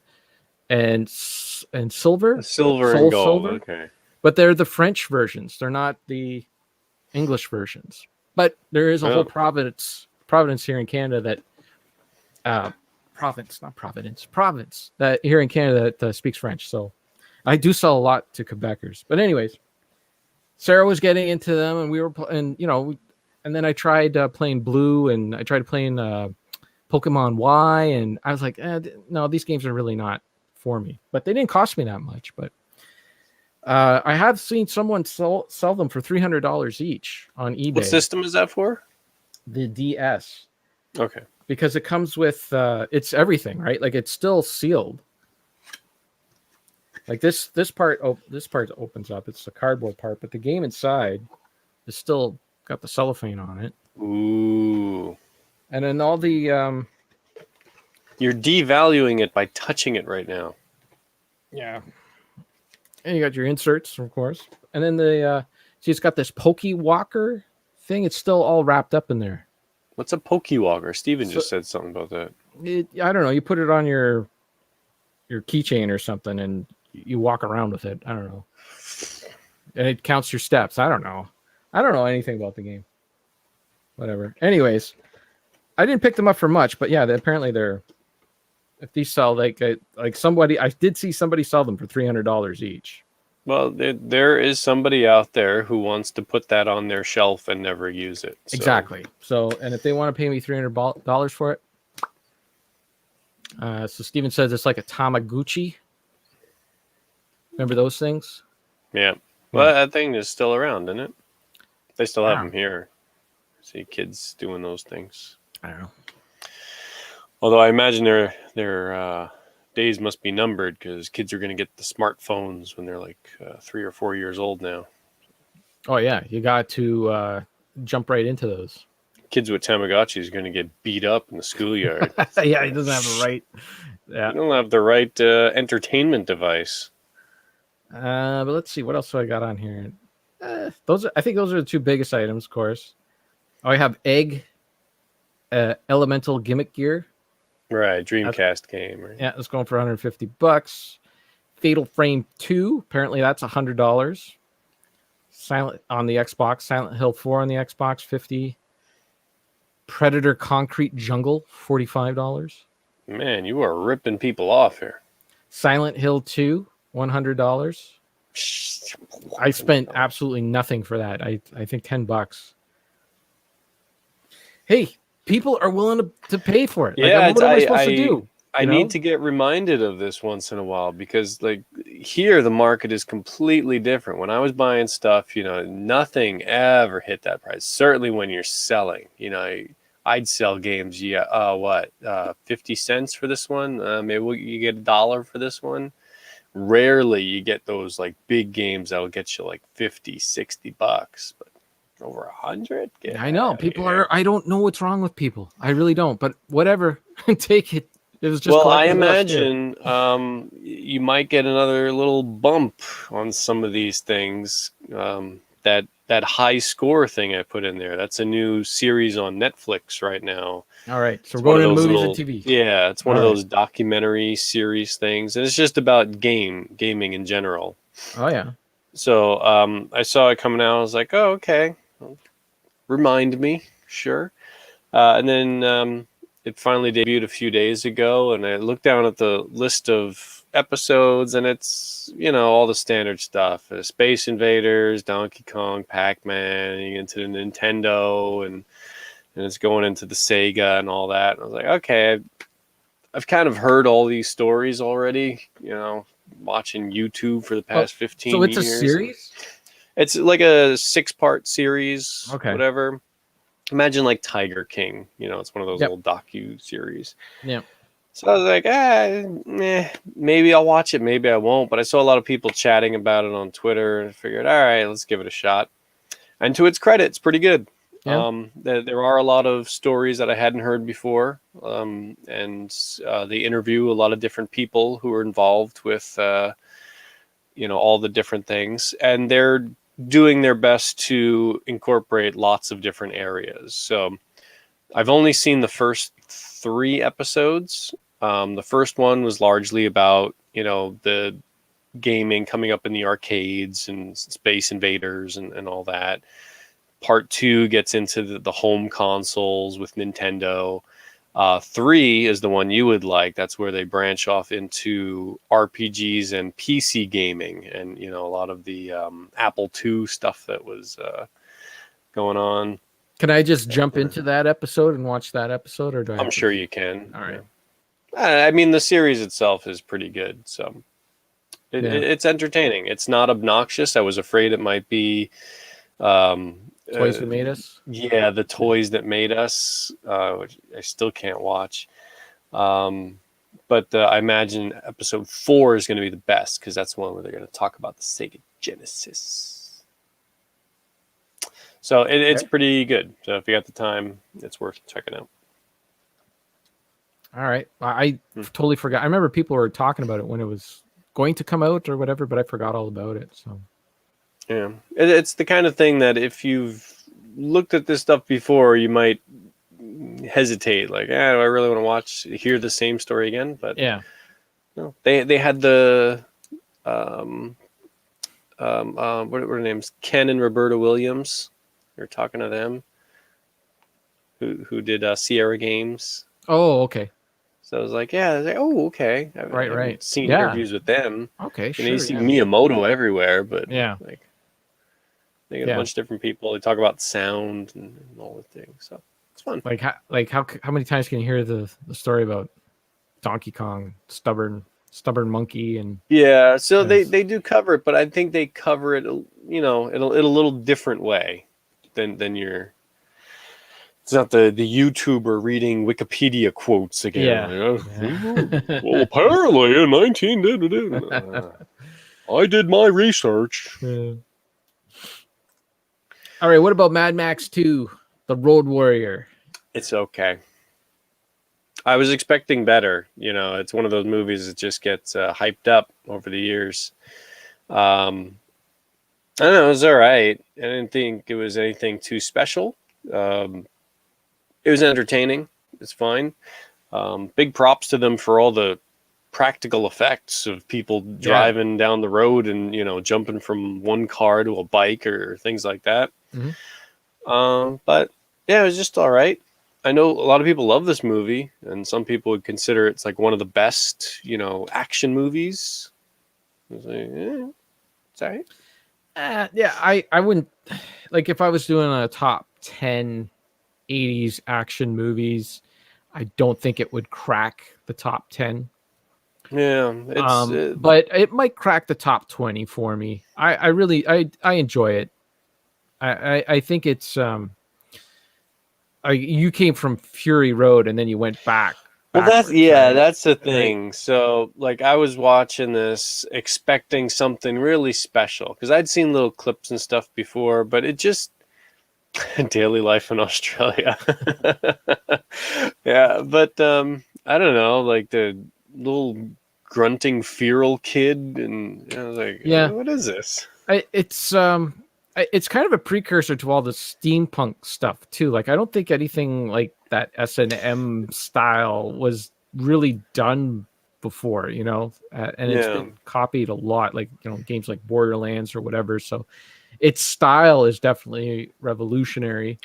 and Silver. Silver Soul and Gold. Silver. Okay. But they're the French versions. They're not the English versions. But there is a whole province here in Canada that province that here in Canada that speaks French. So I do sell a lot to Quebecers. But anyways, Sarah was getting into them, and we were, and you know, and then I tried playing Blue, and I tried playing Pokemon Y, and I was like, no, these games are really not for me. But they didn't cost me that much. But I have seen someone sell them for $300 each on eBay. What system is that for? The DS. Okay. Because it comes with it's everything, right? Like it's still sealed. Like this part opens up. It's the cardboard part, but the game inside is still got the cellophane on it. Ooh. And then all the you're devaluing it by touching it right now. Yeah. And you got your inserts, of course. And then see, it's got this Poke Walker thing. It's still all wrapped up in there. What's a Poke Walker? Steven just said something about that. I don't know. You put it on your keychain or something, and you walk around with it. I don't know. And it counts your steps. I don't know. I don't know anything about the game. Whatever. Anyways, I didn't pick them up for much, but yeah, apparently they're. If these sell like somebody, I did see somebody sell them for $300 each. Well, there is somebody out there who wants to put that on their shelf and never use it. So. Exactly. So, and if they want to pay me $300 for it, so Steven says it's like a Tamagotchi. Remember those things? Yeah. Well, that thing is still around, isn't it? They still have them here. See kids doing those things. I don't know. Although I imagine their days must be numbered because kids are going to get the smartphones when they're like 3 or 4 years old now. Oh, yeah. You got to jump right into those. Kids with Tamagotchis are going to get beat up in the schoolyard. Yeah, he doesn't have the right. Yeah. He don't have the right entertainment device. But let's see. What else do I got on here? I think those are the two biggest items, of course. Oh, I have Egg Elemental Gimmick Gear. Right, Dreamcast game. Right? Yeah, it's going for $150. Fatal Frame 2, apparently that's $100. Silent on the Xbox, Silent Hill 4 on the Xbox, $50. Predator Concrete Jungle, $45. Man, you are ripping people off here. Silent Hill 2, $100. I spent absolutely nothing for that. I think $10. Hey, people are willing to pay for it. Yeah, like, what am I supposed to do? I need to get reminded of this once in a while because, like, here the market is completely different. When I was buying stuff, nothing ever hit that price. Certainly when you're selling, I'd sell games. 50 cents for this one? Maybe you get $1 for this one. Rarely you get those like big games that'll get you like $50, $60, but over 100. I know people are. I don't know what's wrong with people. I really don't. But whatever, take it. It was just. Well, I imagine you might get another little bump on some of these things that that high score thing I put in there. That's a new series on Netflix right now. All right. So It's we're one of going to those movies little, and TV. yeah, it's one All of right. those documentary series things, and it's just about gaming in general. Oh yeah. So I saw it coming out. I was like, oh, okay. Remind me, sure. And then it finally debuted a few days ago, and I looked down at the list of episodes, and it's, you know, all the standard stuff: Space Invaders, Donkey Kong, Pac-Man, you get into the Nintendo, and it's going into the Sega and all that. And I was like, okay, I've kind of heard all these stories already, you know, watching YouTube for the past 15 so it's years. a series? It's like a 6-part series, Okay. whatever. Imagine like Tiger King, you know, it's one of those Yep. old docu series. Yeah. So I was like, maybe I'll watch it, maybe I won't. But I saw a lot of people chatting about it on Twitter, and I figured, all right, let's give it a shot. And to its credit, it's pretty good. Yeah. There are a lot of stories that I hadn't heard before, and they interview a lot of different people who are involved with, you know, all the different things, and they're doing their best to incorporate lots of different areas. So I've only seen the first 3 episodes. The first one was largely about, you know, the gaming coming up in the arcades and Space Invaders and all that. Part 2 gets into the home consoles with Nintendo. 3 is the one you would like. That's where they branch off into RPGs and PC gaming, and, you know, a lot of the Apple II stuff that was going on. Can I just jump into that episode and watch that episode, or do I? I'm sure you can. All right. Yeah. I mean, the series itself is pretty good, so it's entertaining. It's not obnoxious. I was afraid it might be. Toys That Made Us? Yeah, the Toys That Made Us, which I still can't watch. But I imagine episode 4 is going to be the best, because that's the one where they're going to talk about the Sega Genesis. So it's pretty good. So if you got the time, it's worth checking out. All right. I totally forgot. I remember people were talking about it when it was going to come out or whatever, but I forgot all about it. So yeah, it's the kind of thing that if you've looked at this stuff before, you might hesitate, like, do I really want to hear the same story again? But yeah, no, they had the what are their names? Ken and Roberta Williams. You're talking to them, who did Sierra Games. Oh, okay. So I was like, oh, okay. I haven't seen interviews with them. Okay, sure. You see Miyamoto everywhere, but yeah, like they get a bunch of different people. They talk about sound and all the things. So it's fun. How many times can you hear the story about Donkey Kong, stubborn monkey, and so they do cover it, but I think they cover it, you know, in a little different way than your. It's not the YouTuber reading Wikipedia quotes again. Yeah. Well, apparently in 19. I did my research. Yeah. All right. What about Mad Max 2, The Road Warrior? It's okay. I was expecting better. You know, it's one of those movies that just gets hyped up over the years. I don't know. It was all right. I didn't think it was anything too special. It was entertaining. It's fine. Big props to them for all the practical effects of people driving down the road and, you know, jumping from one car to a bike or things like that. Mm-hmm. But yeah, it was just all right. I know a lot of people love this movie, and some people would consider it's like one of the best, you know, action movies. I was like, it's all right. Yeah, I wouldn't, like, if I was doing a top 10 80s action movies, I don't think it would crack the top 10. Yeah, but it might crack the top 20 for me. I really enjoy it. I think it's you came from Fury Road and then you went back. Well, that's the thing. Right? So, like, I was watching this expecting something really special, because I'd seen little clips and stuff before, but it just daily life in Australia. Yeah, but I don't know, like the little grunting feral kid, and I was like, what is this? It's it's kind of a precursor to all the steampunk stuff too. Like I don't think anything like that S&M style was really done before, you know, and it's been copied a lot, like, you know, games like Borderlands or whatever. So its style is definitely revolutionary,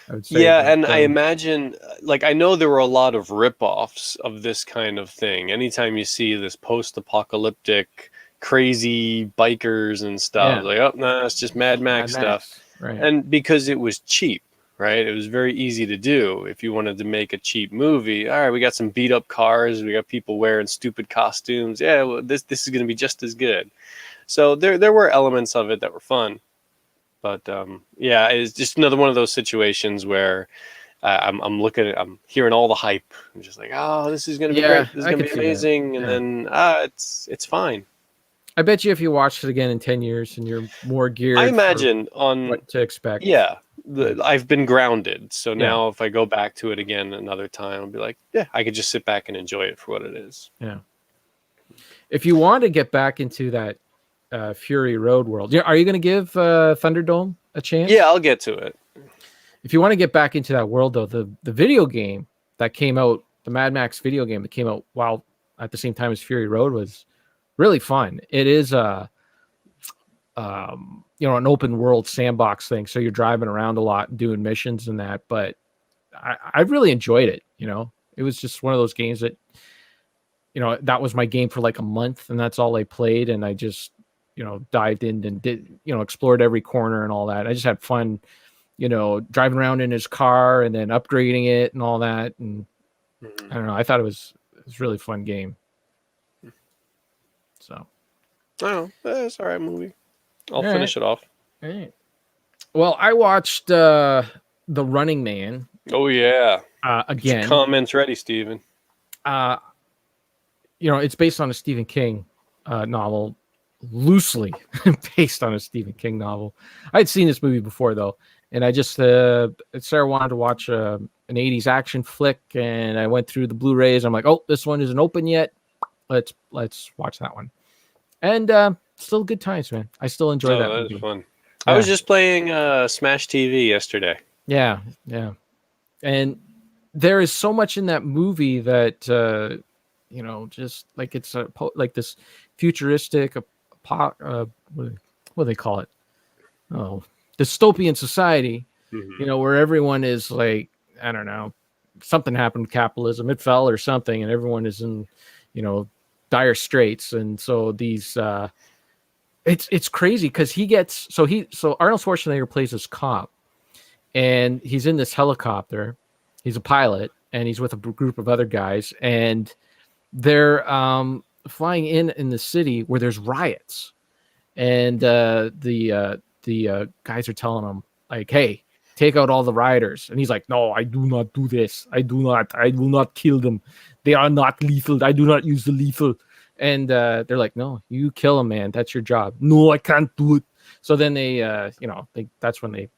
I would say. Yeah, But, and I imagine, like, I know there were a lot of rip-offs of this kind of thing. Anytime you see this post-apocalyptic, crazy bikers and stuff, like, oh, no, it's just Mad Max stuff. Right. And because it was cheap, right? It was very easy to do. If you wanted to make a cheap movie, all right, we got some beat-up cars, we got people wearing stupid costumes. Yeah, well, this is going to be just as good. So there were elements of it that were fun. But yeah, it's just another one of those situations where I'm hearing all the hype. I'm just like, oh, this is going to be great. This is going to be amazing. And then it's fine. I bet you if you watched it again in 10 years and you're more geared, I imagine on what to expect. Yeah, I've been grounded. So now if I go back to it again another time, I'll be like, yeah, I could just sit back and enjoy it for what it is. Yeah. If you want to get back into that Fury Road world, are you going to give Thunderdome a chance? Yeah, I'll get to it. If you want to get back into that world, though, the video game that came out, the Mad Max video game that came out while at the same time as Fury Road, was really fun. It is an open world sandbox thing, so you're driving around a lot and doing missions and that. But I really enjoyed it. You know, it was just one of those games that, you know, that was my game for like a month, and that's all I played. And I just, you know, dived in and did, you know, explored every corner and all that. I just had fun, you know, driving around in his car and then upgrading it and all that. And I don't know, I thought it was a really fun game. So, oh, that's all right movie. I'll finish it off. All right. Well, I watched The Running Man. Oh yeah. Again. Get your comments ready, Steven. You know, it's based on a Stephen King novel, loosely based on a Stephen King novel. I'd seen this movie before though, and I just Sarah wanted to watch an 80s action flick, and I went through the Blu-rays. I'm like, oh, this one isn't open yet. Let's watch that one. And still good times, man. I still enjoy that movie. That was fun. Yeah. I was just playing Smash TV yesterday. Yeah. And there is so much in that movie that you know, just like it's like this futuristic what do they call it? Oh, dystopian society. You know, where everyone is like, I don't know, something happened with capitalism, it fell or something, and everyone is in, you know, dire straits. And so these it's crazy because so Arnold Schwarzenegger plays this cop, and he's in this helicopter. He's a pilot, and he's with a group of other guys, and they're flying in the city where there's riots, and the guys are telling him like, hey, take out all the rioters. And he's like, no, I do not do this. I will not kill them. They are not lethal. I do not use the lethal. And they're like, no, you kill them, man. That's your job. No, I can't do it. So then they, that's when they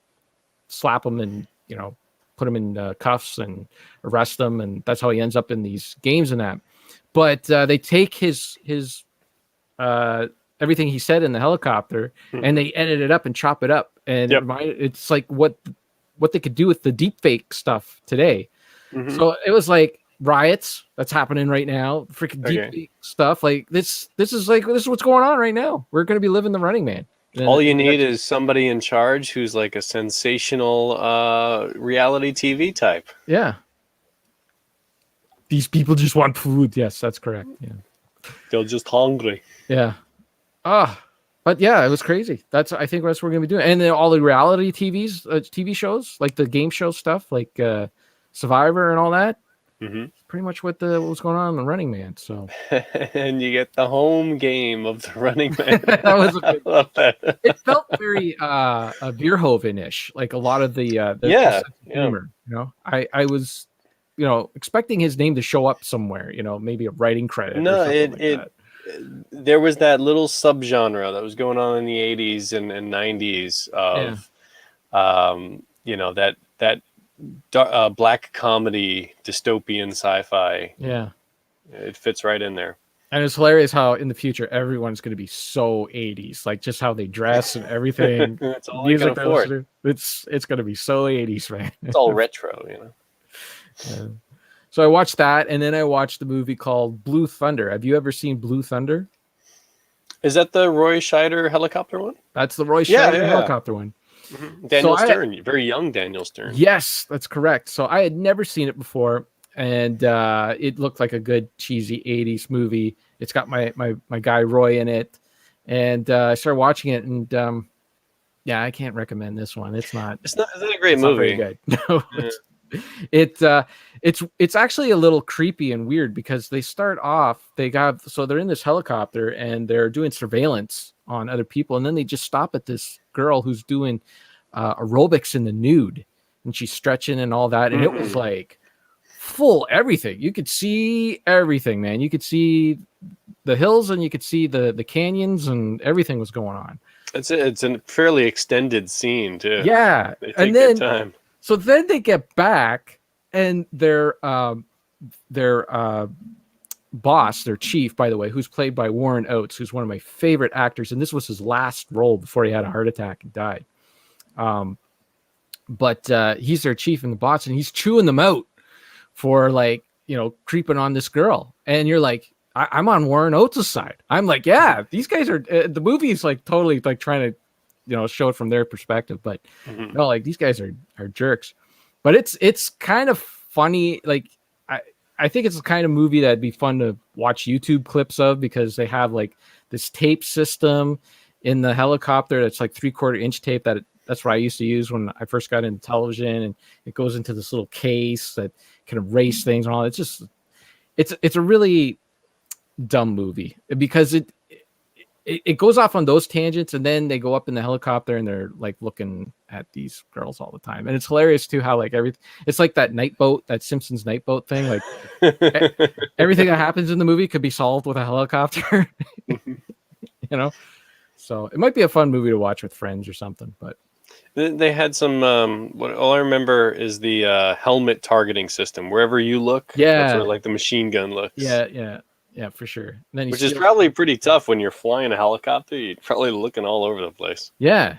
slap him and, you know, put him in cuffs and arrest him. And that's how he ends up in these games and that. But they take his everything he said in the helicopter and they edit it up and chop it up. And it's like what they could do with the deep fake stuff today. So it was like riots that's happening right now, freaking deep fake stuff. Like this is what's going on right now. We're going to be living the Running Man. And all you need is somebody in charge who's like a sensational reality TV type. Yeah. These people just want food. Yes, that's correct. Yeah. They're just hungry. Yeah. But yeah, it was crazy. I think that's what we're gonna be doing. And then all the reality TV shows, like the game show stuff, like Survivor and all that. Pretty much what was going on in the Running Man. So, and you get the home game of the Running Man. That was a good. I love that. It felt very Verhoeven-ish, like a lot of the humor. You know, I was, you know, expecting his name to show up somewhere. You know, maybe a writing credit. No, there was that little subgenre that was going on in the 80s and 90s of, you know, that black comedy, dystopian sci-fi. Yeah. It fits right in there. And it's hilarious how in the future everyone's going to be so 80s, like just how they dress and everything. That's all I can Music they listen afford. to. It's going to be so 80s, man. It's all retro, you know. Yeah. So I watched that, and then I watched the movie called Blue Thunder. Have you ever seen Blue Thunder? Is that the Roy Scheider helicopter one? That's the Roy Yeah, Scheider yeah. helicopter one. Mm-hmm. Daniel Stern, very young Daniel Stern. Yes, that's correct. So I had never seen it before, and it looked like a good cheesy 80s movie. It's got my guy Roy in it, and I started watching it, and yeah, I can't recommend this one. It's not a great movie. Not very good. No, it's actually a little creepy and weird because they start off, they're in this helicopter and they're doing surveillance on other people, and then they just stop at this girl who's doing aerobics in the nude, and she's stretching and all that, and it was like full everything. You could see everything, man. You could see the hills and you could see the canyons, and everything was going on. It's a fairly extended scene too. Yeah, they take and then their time. So then they get back, and their boss, their chief, by the way, who's played by Warren Oates, who's one of my favorite actors, and this was his last role before he had a heart attack and died. But he's their chief and the boss, and he's chewing them out for, like, creeping on this girl, and you're like, I'm on Warren Oates' side. I'm like, yeah, these guys are. The movie's like totally like trying to, show it from their perspective, but no, like these guys are jerks. But it's kind of funny. Like I think it's the kind of movie that'd be fun to watch YouTube clips of, because they have like this tape system in the helicopter that's like 3/4 inch tape. That's what I used to use when I first got into television, and it goes into this little case that can erase things and all. It's a really dumb movie because it goes off on those tangents, and then they go up in the helicopter and they're like looking at these girls all the time, and it's hilarious too how like it's like that night boat, that Simpsons night boat thing, like everything that happens in the movie could be solved with a helicopter. So it might be a fun movie to watch with friends or something. But they had some all I remember is the helmet targeting system. Wherever you look, that's where like the machine gun looks. Yeah, for sure. Which is probably pretty tough when you're flying a helicopter. You're probably looking all over the place. Yeah,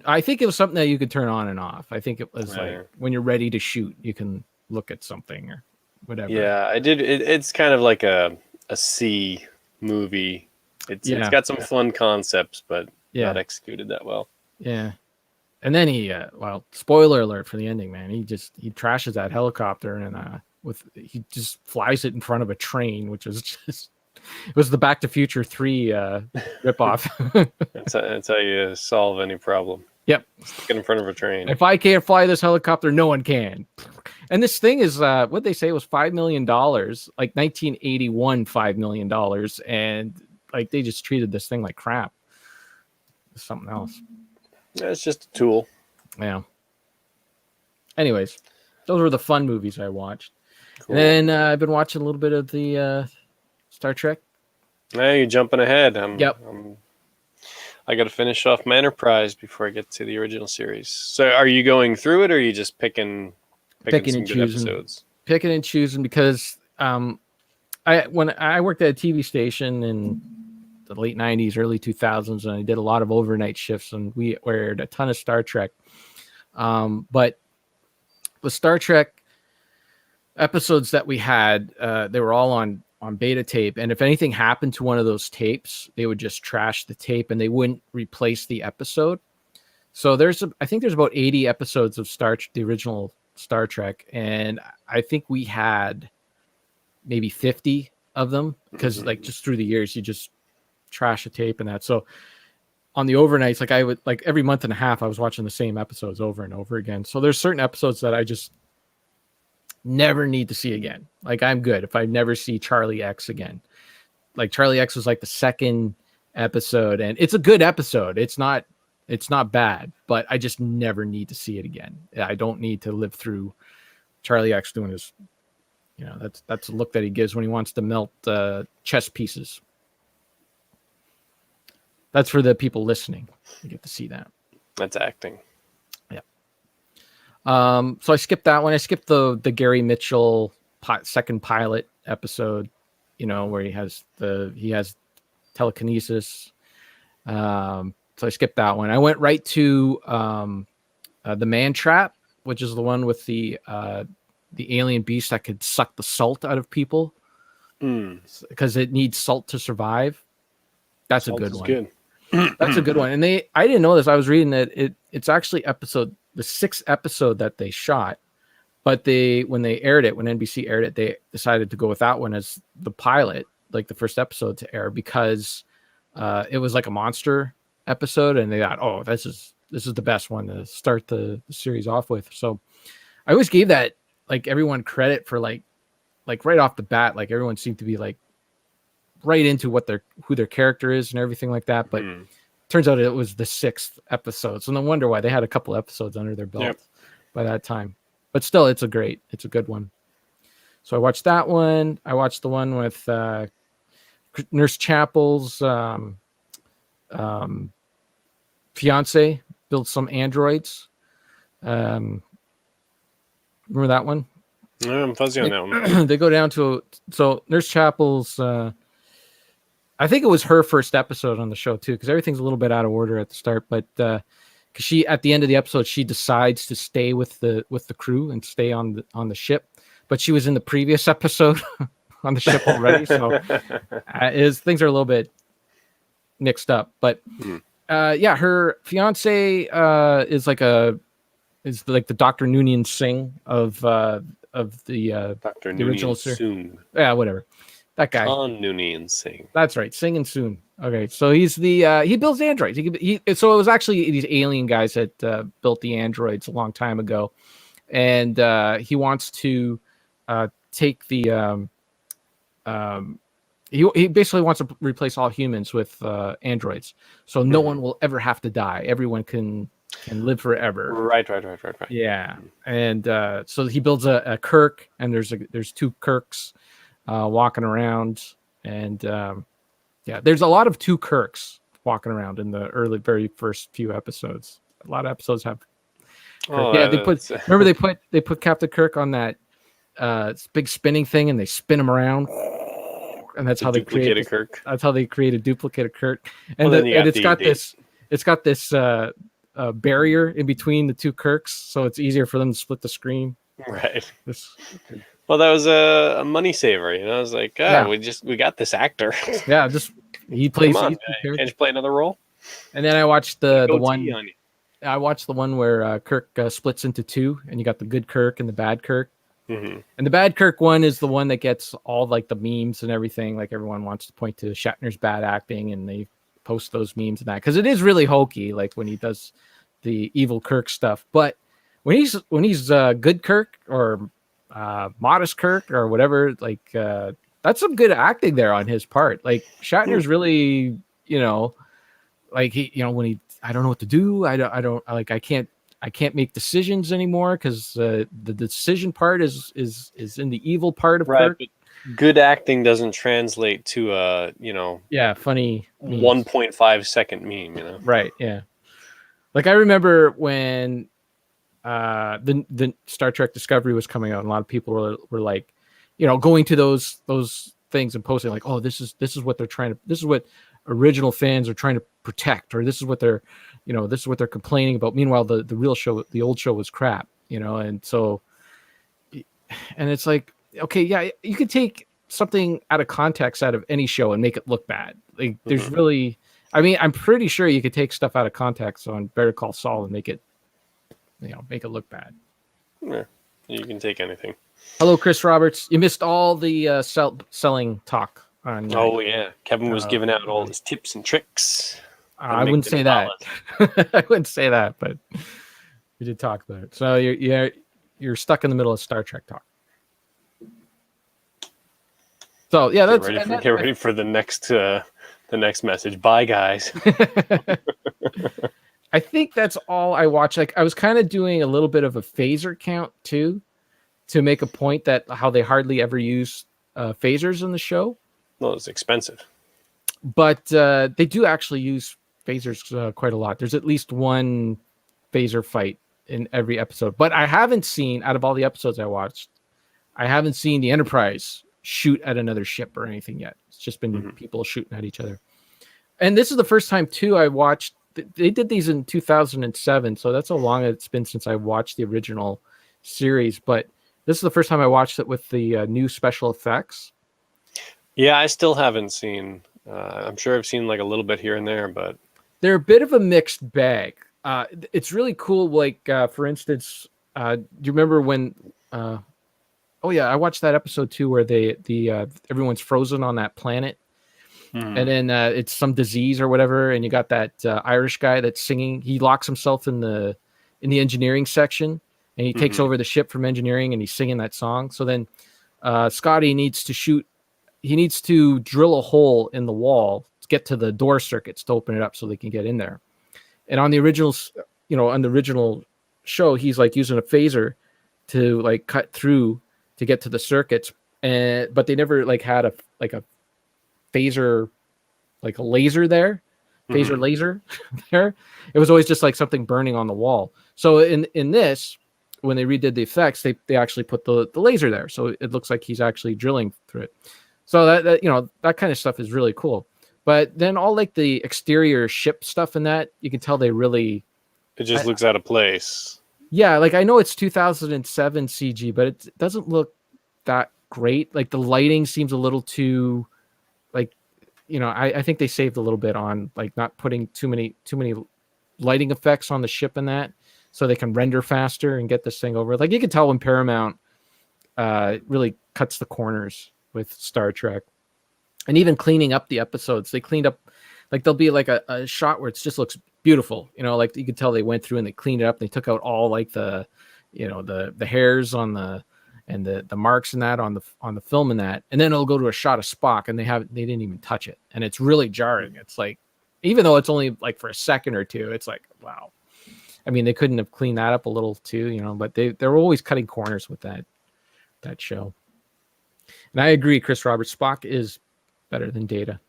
I think it was something that you could turn on and off. I think it was like when you're ready to shoot, you can look at something or whatever. Yeah, I did. It's kind of like a C movie. It's got some fun concepts, but not executed that well. Yeah. And then he, spoiler alert for the ending, man. He trashes that helicopter, and he just flies it in front of a train, which was just, it was the Back to Future 3 ripoff. That's how you solve any problem. Yep. Stick it in front of a train. If I can't fly this helicopter, no one can. And this thing is, what they say was $5 million, like 1981, $5 million. And like, they just treated this thing like crap. It's something else. Yeah, it's just a tool. Yeah. Anyways, those were the fun movies I watched. Cool. And then I've been watching a little bit of the Star Trek. Hey, you're jumping ahead. Yep. I got to finish off my Enterprise before I get to the original series. So, are you going through it, or are you just picking some and good episodes? Picking and choosing, because when I worked at a TV station in the late 90s, early 2000s, and I did a lot of overnight shifts, and we aired a ton of Star Trek. But the Star Trek episodes that we had, they were all on beta tape, and if anything happened to one of those tapes, they would just trash the tape and they wouldn't replace the episode. So I think there's about 80 episodes of the original Star Trek, and I think we had maybe 50 of them, because like just through the years you just trash a tape and that. So on the overnights, like I would, like every month and a half, I was watching the same episodes over and over again. So there's certain episodes that I just never need to see again. Like, I'm good if I never see Charlie X again. Like, Charlie X was like the second episode, and it's a good episode. It's not bad, but I just never need to see it again. I don't need to live through Charlie X doing his, that's the look that he gives when he wants to melt chess pieces. That's for the people listening. You get to see that. That's acting. Yeah. So I skipped that one. I skipped the Gary Mitchell second pilot episode. where he has telekinesis. So I skipped that one. I went right to the Man Trap, which is the one with the alien beast that could suck the salt out of people because it needs salt to survive. That's Salt a good is one. Good. That's a good one. And I didn't know this. I was reading that it's actually the sixth episode that they shot, but when NBC aired it, they decided to go with that one as the pilot, like the first episode to air, because it was like a monster episode, and they thought, oh, this is the best one to start the series off with. So I always gave that like everyone credit for like right off the bat, like everyone seemed to be like right into who their character is and everything like that. But turns out it was the sixth episode, so no wonder why they had a couple episodes under their belt by that time. But still, it's a good one. So I watched that one. I watched the one with Nurse Chapel's fiance built some androids. Remember that one? No, I'm fuzzy on that one. They go down to Nurse Chapel's. I think it was her first episode on the show too, because everything's a little bit out of order at the start. But because she, at the end of the episode, she decides to stay with the crew and stay on the ship. But she was in the previous episode on the ship already, so things are a little bit mixed up. But her fiance is like the Dr. Noonien Singh of the Dr. the original series. Yeah, whatever. That guy. Noonien Singh. That's right, Singh and Soon. Okay, so he's he builds androids. So it was actually these alien guys that built the androids a long time ago, and he wants to take the he basically wants to replace all humans with androids, so no one will ever have to die. Everyone can live forever. Right. Yeah, and so he builds a Kirk, and there's two Kirks walking around, and there's a lot of two Kirks walking around in the very first few episodes. A lot of episodes have Kirk. They put Captain Kirk on that big spinning thing, and they spin him around, and that's how they create a Kirk. That's how they create a duplicate of Kirk. And it's got this barrier in between the two Kirks, so it's easier for them to split the screen. Right. Well, that was a money saver, I was like, we got this actor. Yeah, he plays. Come on, can't you play another role? And then I watched the one. I watched the one where Kirk splits into two, and you got the good Kirk and the bad Kirk. Mm-hmm. And the bad Kirk one is the one that gets all like the memes and everything. Like everyone wants to point to Shatner's bad acting, and they post those memes and that, because it is really hokey, like when he does the evil Kirk stuff. But when he's good Kirk or modest Kirk or whatever, like that's some good acting there on his part. Like Shatner's really, like he, when he, I don't know what to do. I can't make decisions anymore because the decision part is in the evil part of Kirk. But good acting doesn't translate to funny 1.5 second meme, Right, yeah. Like I remember when the Star Trek Discovery was coming out, and a lot of people were like, going to those things and posting like, oh, this is what they're trying to, this is what original fans are trying to protect, or this is what they're complaining about. Meanwhile, the real show, the old show, was crap, and so, and it's like, okay, yeah, you could take something out of context out of any show and make it look bad. Like there's really, I mean, I'm pretty sure you could take stuff out of context on Better Call Saul and make it look bad. Yeah, you can take anything. Hello, Chris Roberts. You missed all the selling talk on. Oh yeah, Kevin was giving out all his tips and tricks. I wouldn't say that. I wouldn't say that, but we did talk about it. So you're stuck in the middle of Star Trek talk. So yeah, get ready for the next message. Bye, guys. I think that's all I watched. Like I was kind of doing a little bit of a phaser count too, to make a point that how they hardly ever use phasers in the show. Well, it's expensive, but they do actually use phasers quite a lot. There's at least one phaser fight in every episode. But I haven't seen, out of all the episodes I watched, I haven't seen the Enterprise shoot at another ship or anything yet. It's just been Mm-hmm. people shooting at each other. And this is the first time too I watched. They did these in 2007, so that's how long it's been since I watched the original series. But this is the first time I watched it with the new special effects. Yeah, I still haven't seen. I'm sure I've seen like a little bit here and there, but They're a bit of a mixed bag. It's really cool. Like for instance, do you remember when? Oh yeah, I watched that episode too, where everyone's frozen on that planet, and then it's some disease or whatever, and you got that Irish guy that's singing. He locks himself in the engineering section, and he takes over the ship from engineering, and he's singing that song. So then Scotty needs to shoot. He needs to drill a hole in the wall to get to the door circuits to open it up so they can get in there. And on the originals, on the original show, he's like using a phaser to like cut through to get to the circuits, but they never like had a phaser, like a laser there, laser there. It was always just like something burning on the wall. So in this, when they redid the effects, they actually put the laser there, so it looks like he's actually drilling through it. So that kind of stuff is really cool. But then all like the exterior ship stuff and that, you can tell they really. it just looks out of place. Yeah, like I know it's 2007 CG, but it doesn't look that great. Like the lighting seems a little too, like, I think they saved a little bit on like not putting too many lighting effects on the ship and that, so they can render faster and get this thing over. Like you can tell when Paramount really cuts the corners with Star Trek, and even cleaning up the episodes. They cleaned up, like there'll be like a shot where it just looks beautiful, like you could tell they went through and they cleaned it up. They took out all like the hairs on the marks and that on the film and that, and then it'll go to a shot of Spock and they didn't even touch it, and it's really jarring. It's like, even though it's only like for a second or two, it's like, wow. I mean, they couldn't have cleaned that up a little too, but they're always cutting corners with that show. And I agree, Chris Roberts, Spock is better than Data.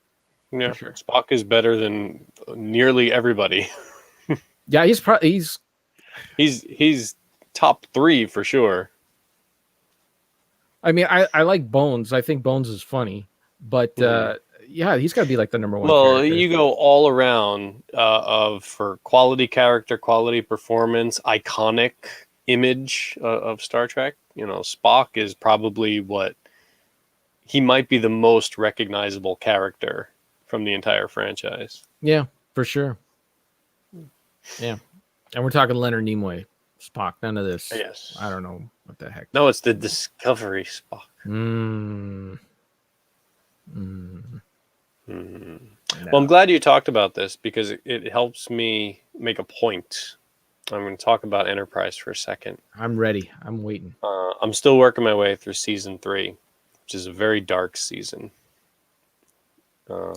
Yeah, sure. Spock is better than nearly everybody. Yeah, he's top 3 for sure. I mean, I like Bones. I think Bones is funny, but yeah, he's got to be like the number one. Well, character. you go all around for quality character, quality performance, iconic image of Star Trek. Spock is probably he might be the most recognizable character from the entire franchise. Yeah, for sure. Yeah, and we're talking Leonard Nimoy Spock. None of this. Yes. I don't know what the heck. No, it's the Discovery Spock. No. Well, I'm glad you talked about this because it helps me make a point. I'm going to talk about Enterprise for a second. I'm ready. I'm waiting. I'm still working my way through season 3, which is a very dark season.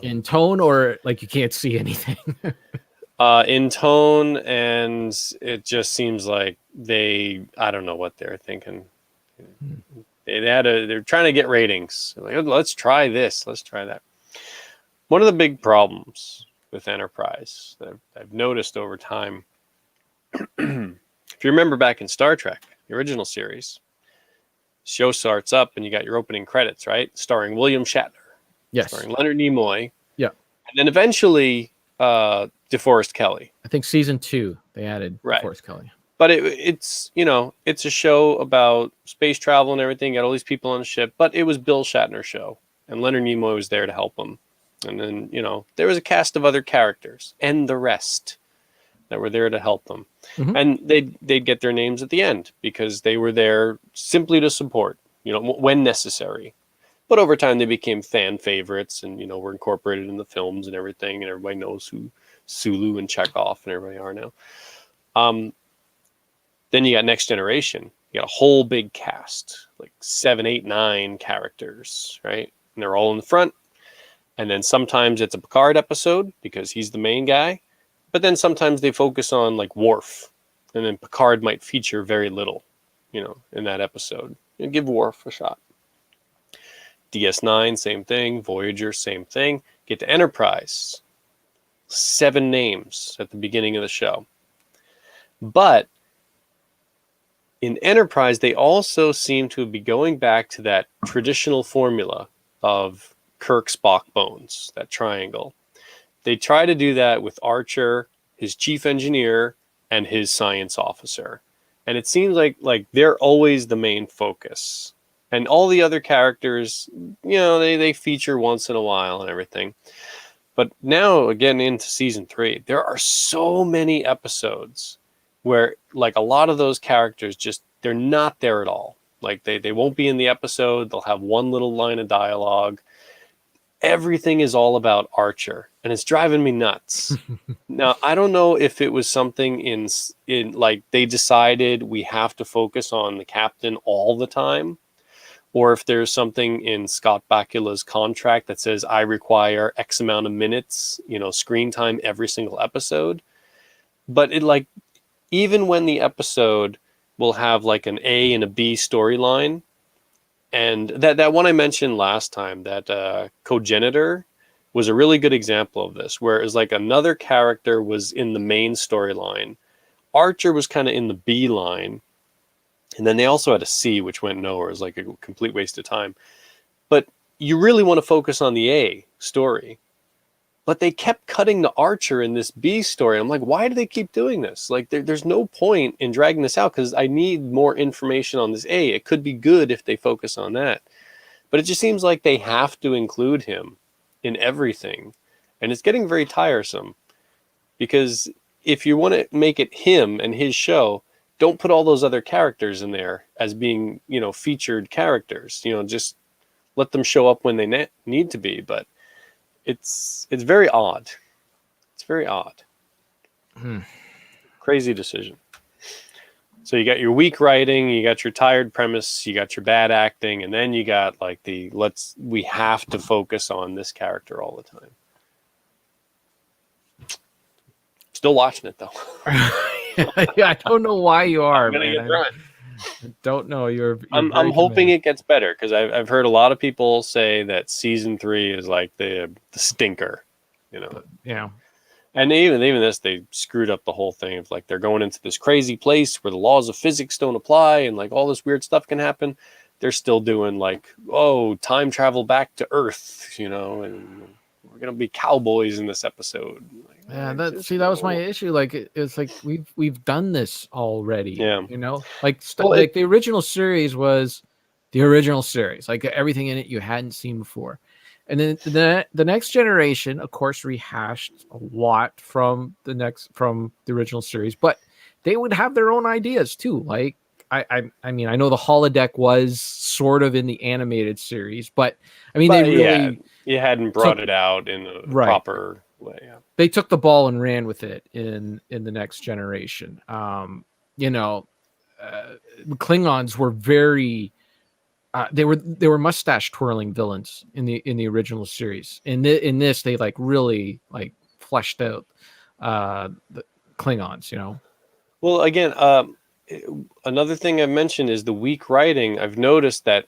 In tone, or like you can't see anything? In tone, and it just seems like I don't know what they're thinking. They're trying to get ratings. Like, let's try this, let's try that. One of the big problems with Enterprise that I've noticed over time, if you remember back in Star Trek, the original series, show starts up and you got your opening credits, right? Starring William Shatner. Yes. Starring Leonard Nimoy. Yeah. And then eventually DeForest Kelley. I think season 2 they added DeForest Kelley. But it's it's a show about space travel and everything. Got all these people on the ship, but it was Bill Shatner's show, and Leonard Nimoy was there to help him. And then there was a cast of other characters and the rest that were there to help them, and they'd get their names at the end because they were there simply to support, when necessary. But over time, they became fan favorites, and were incorporated in the films and everything, and everybody knows who Sulu and Chekhov and everybody are now. Then you got Next Generation. You got a whole big cast, like 7, 8, 9 characters, right? And they're all in the front. And then sometimes it's a Picard episode because he's the main guy. But then sometimes they focus on like Worf, and then Picard might feature very little, in that episode. Give Worf a shot. DS9, same thing. Voyager, same thing. Get to Enterprise. 7 names at the beginning of the show. But in Enterprise, they also seem to be going back to that traditional formula of Kirk, Spock, Bones, that triangle. They try to do that with Archer, his chief engineer, and his science officer. And it seems like they're always the main focus. And all the other characters, they feature once in a while and everything. But now, again, into season 3, there are so many episodes where, like, a lot of those characters they're not there at all. Like, they won't be in the episode. They'll have one little line of dialogue. Everything is all about Archer, and it's driving me nuts. Now, I don't know if it was something in like they decided we have to focus on the captain all the time, or if there's something in Scott Bakula's contract that says I require X amount of minutes, screen time every single episode. But even when the episode will have like an A and a B storyline, and that one I mentioned last time, that Cogenitor, was a really good example of this, where it was like another character was in the main storyline. Archer was kind of in the B line. And then they also had a C, which went nowhere. It was like a complete waste of time. But you really want to focus on the A story. But they kept cutting to Archer in this B story. I'm like, why do they keep doing this? Like, there's no point in dragging this out because I need more information on this A. It could be good if they focus on that. But it just seems like they have to include him in everything. And it's getting very tiresome. Because if you want to make it him and his show, don't put all those other characters in there as being, featured characters. Just let them show up when they need to be. But it's very odd. It's very odd. Crazy decision. So you got your weak writing, you got your tired premise, you got your bad acting, and then you got like we have to focus on this character all the time. Still watching it though. I don't know why you are. I'm gonna get through it. I don't know. I'm hoping it gets better because I've heard a lot of people say that season 3 is like the stinker, Yeah. And even this, they screwed up the whole thing of like they're going into this crazy place where the laws of physics don't apply and like all this weird stuff can happen. They're still doing like, time travel back to Earth, and we're gonna be cowboys in this episode. Yeah, that was my issue. Like it's like we've done this already. Yeah, like the original series was the original series. Like everything in it you hadn't seen before, and then the next generation, of course, rehashed a lot from the original series, but they would have their own ideas too. Like I mean, I know the holodeck was sort of in the animated series, but I mean, they really you hadn't brought it out in a proper way. Yeah. They took the ball and ran with it in the next generation. Klingons were very they were mustache twirling villains in the original series. In this, they like really like fleshed out the Klingons. Well, again, another thing I've mentioned is the weak writing. I've noticed that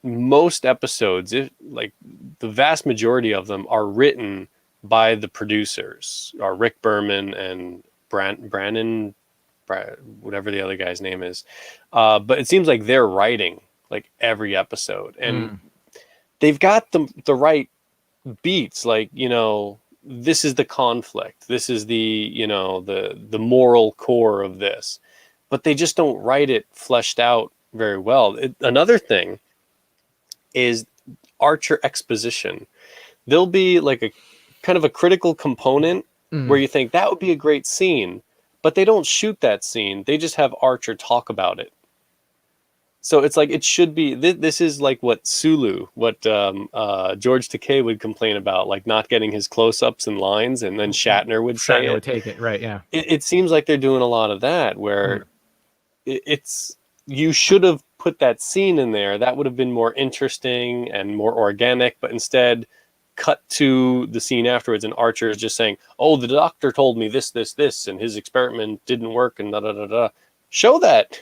most episodes, like the vast majority of them, are written by the producers, are Rick Berman and Brannon, whatever the other guy's name is. But it seems like they're writing like every episode, and they've got the right beats. Like, this is the conflict. This is the the moral core of this, but they just don't write it fleshed out very well. Another thing is Archer exposition. There'll be like a kind of a critical component where you think that would be a great scene, but they don't shoot that scene. They just have Archer talk about it. So it's like it should be. This is like what Sulu, what George Takei would complain about, like not getting his close-ups and lines, and then Shatner would say it. Would take it, right? Yeah. It seems like they're doing a lot of that, where it's you should have put that scene in there. That would have been more interesting and more organic. But instead, cut to the scene afterwards, and Archer is just saying, "Oh, the doctor told me this, and his experiment didn't work," and da da da da. Show that,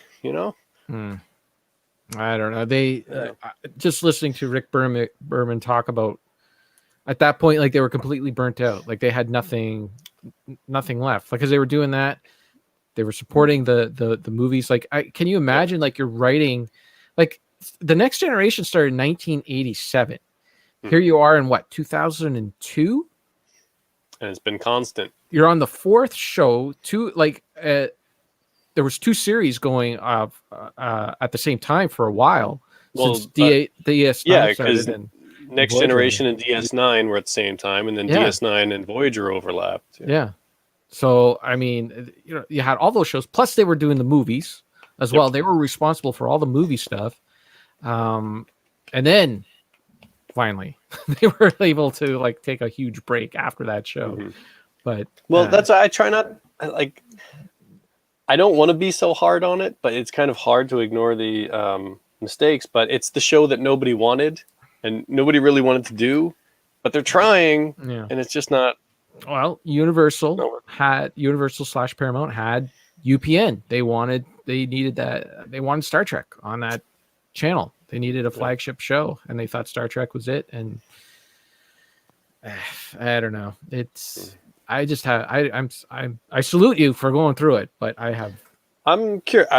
I don't know. They just listening to Rick Berman talk about at that point, like they were completely burnt out. Like they had nothing left. Like, because they were doing that, They were supporting the movies. Like, can you imagine? Like, you're writing, like, the Next Generation started in 1987. Here you are in what, 2002? And it's been constant. You're on the fourth show. There was 2 series going at the same time for a while, since DS9 started. And Next Voyager. Generation and DS9 were at the same time, and then DS9 and Voyager overlapped. Yeah. So, I mean, you had all those shows, plus they were doing the movies as well. They were responsible for all the movie stuff. And then finally they were able to like take a huge break after that show. But that's why I try not, like, I don't want to be so hard on it, but it's kind of hard to ignore the mistakes. But it's the show that nobody wanted and nobody really wanted to do, but they're trying, and it's just not. Well, Universal/Paramount had UPN. They wanted Star Trek on that channel. They needed a flagship show, and they thought Star Trek was it. And I don't know. I salute you for going through it, but I'm curious.